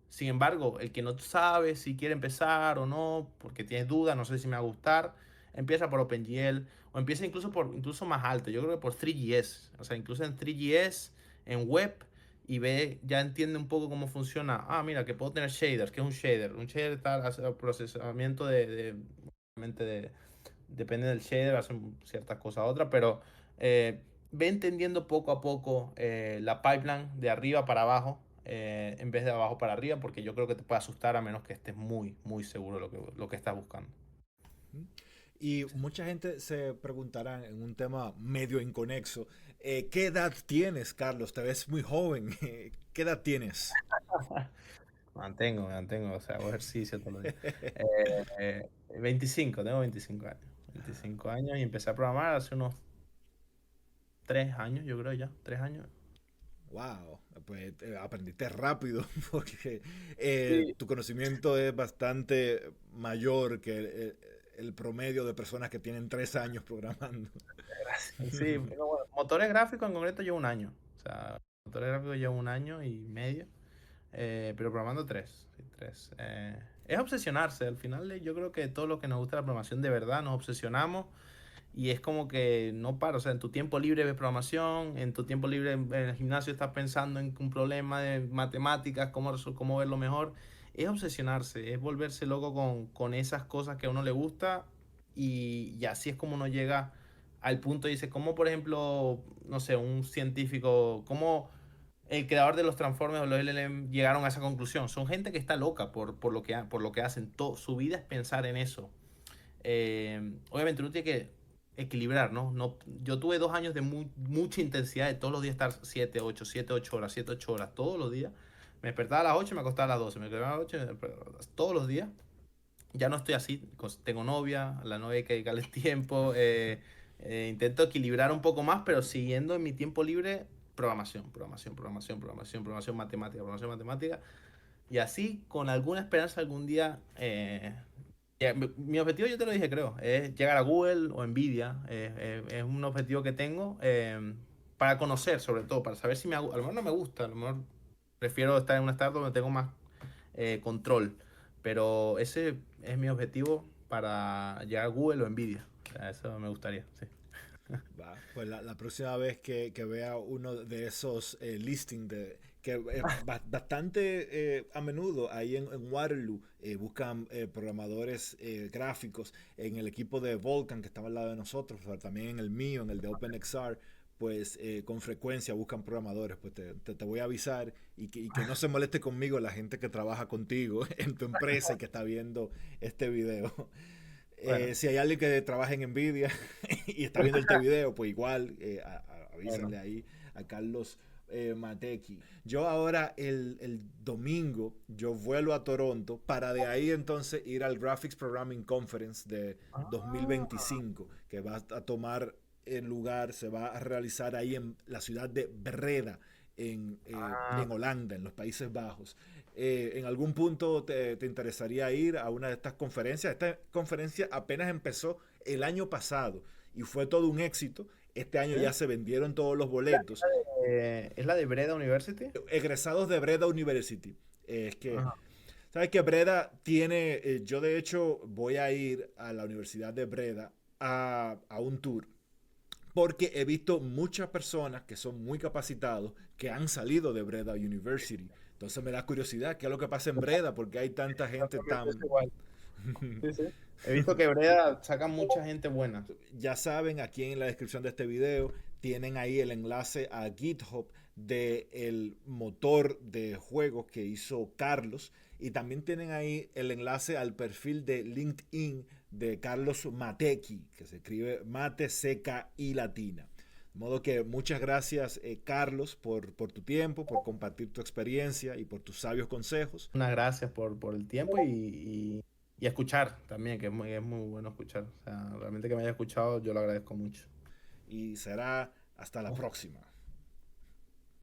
S2: Sin embargo, el que no sabe si quiere empezar o no, porque tienes dudas, no sé si me va a gustar, empieza por OpenGL o empieza incluso más alto. Yo creo que por 3GS. O sea, incluso en 3GS, en web, y ve, ya entiende un poco cómo funciona. Ah, mira, que puedo tener shaders. ¿Qué es un shader? Un shader está hace procesamiento obviamente depende del shader, hacen ciertas cosas a otras, pero ve entendiendo poco a poco la pipeline de arriba para abajo en vez de abajo para arriba, porque yo creo que te puede asustar a menos que estés muy, muy seguro de lo que estás buscando.
S1: Y mucha gente se preguntará en un tema medio inconexo, ¿qué edad tienes, Carlos? Te ves muy joven. ¿Qué edad tienes?
S2: Me mantengo, o sea, hago ejercicio todos los días. 25, tengo 25 años. 25 años y empecé a programar hace unos 3 años, yo creo ya, 3 años.
S1: Wow, pues aprendiste rápido porque
S2: Sí,
S1: tu conocimiento es bastante mayor que el promedio de personas que tienen 3 años programando.
S2: gracias. Sí, pero bueno, motores gráficos en concreto llevo un año. O sea, motores gráficos llevo un año y medio. Pero programando tres. Sí, tres. Es obsesionarse. Al final yo creo que todo lo que nos gusta la programación de verdad nos obsesionamos y es como que no para. O sea, en tu tiempo libre ves programación, en tu tiempo libre en el gimnasio estás pensando en un problema de matemáticas, cómo verlo mejor. Es obsesionarse, es volverse loco con esas cosas que a uno le gusta y así es como uno llega al punto y dice, como por ejemplo, no sé, un científico, cómo el creador de los Transformers o los LLM llegaron a esa conclusión. Son gente que está loca por lo que hacen. Su vida es pensar en eso. Obviamente uno tiene que equilibrar, ¿no? Yo tuve 2 años de mucha intensidad, de todos los días estar 7, 8 horas, 7, 8 horas, todos los días. Me despertaba a las 8 y me acostaba a las 12. Me quedaba a las 8 todos los días. Ya no estoy así, tengo novia, a la novia hay que dedicarle tiempo. Intento equilibrar un poco más, pero siguiendo en mi tiempo libre programación, matemática. Y así, con alguna esperanza, algún día mi objetivo, yo te lo dije, creo, es llegar a Google o Nvidia. Es un objetivo que tengo para conocer, sobre todo, para saber si a lo mejor no me gusta, a lo mejor prefiero estar en una startup donde tengo más control. Pero ese es mi objetivo para llegar a Google o Nvidia. O sea, eso me gustaría, sí.
S1: Va, pues la próxima vez que vea uno de esos listings que bastante a menudo ahí en Waterloo buscan programadores gráficos en el equipo de Vulkan que estaba al lado de nosotros, pero también en el mío, en el de OpenXR, pues con frecuencia buscan programadores. Pues te voy a avisar y que no se moleste conmigo la gente que trabaja contigo en tu empresa y que está viendo este video.
S2: Bueno,
S1: Si hay alguien que trabaja en Nvidia y está viendo este video, pues igual
S2: bueno.
S1: avísenle ahí a Carlos Mateki. Yo ahora el domingo yo vuelo a Toronto para de ahí entonces ir al Graphics Programming Conference de
S2: Ah,
S1: 2025 que va a tomar el lugar, se va a realizar ahí en la ciudad de Breda, en Holanda, en los Países Bajos. ¿En algún punto te interesaría ir a una de estas conferencias? Esta conferencia apenas empezó el año pasado y fue todo un éxito. Este año
S2: ¿sí?
S1: ya se vendieron todos los boletos.
S2: ¿Es la de Breda University?
S1: Egresados de Breda University. Es que,
S2: Ajá.
S1: ¿sabes que Breda tiene, yo de hecho voy a ir a la Universidad de Breda a un tour porque he visto muchas personas que son muy capacitados que han salido de Breda University. Entonces me da curiosidad qué es lo que pasa en Breda, porque hay tanta gente
S2: Yo pienso
S1: tan...
S2: igual. Sí, sí. He visto que Breda saca mucha gente buena.
S1: Ya saben, aquí en la descripción de este video tienen ahí el enlace a GitHub del motor de juegos que hizo Carlos Y también tienen ahí el enlace al perfil de LinkedIn de Carlos Mattecchi, que se escribe mate seca y latina. De modo que muchas gracias, Carlos, por tu tiempo, por compartir tu experiencia y por tus sabios consejos.
S2: Unas gracias por el tiempo y escuchar también, que es muy bueno escuchar. O sea, realmente que me haya escuchado, yo lo agradezco mucho.
S1: Y será hasta la próxima.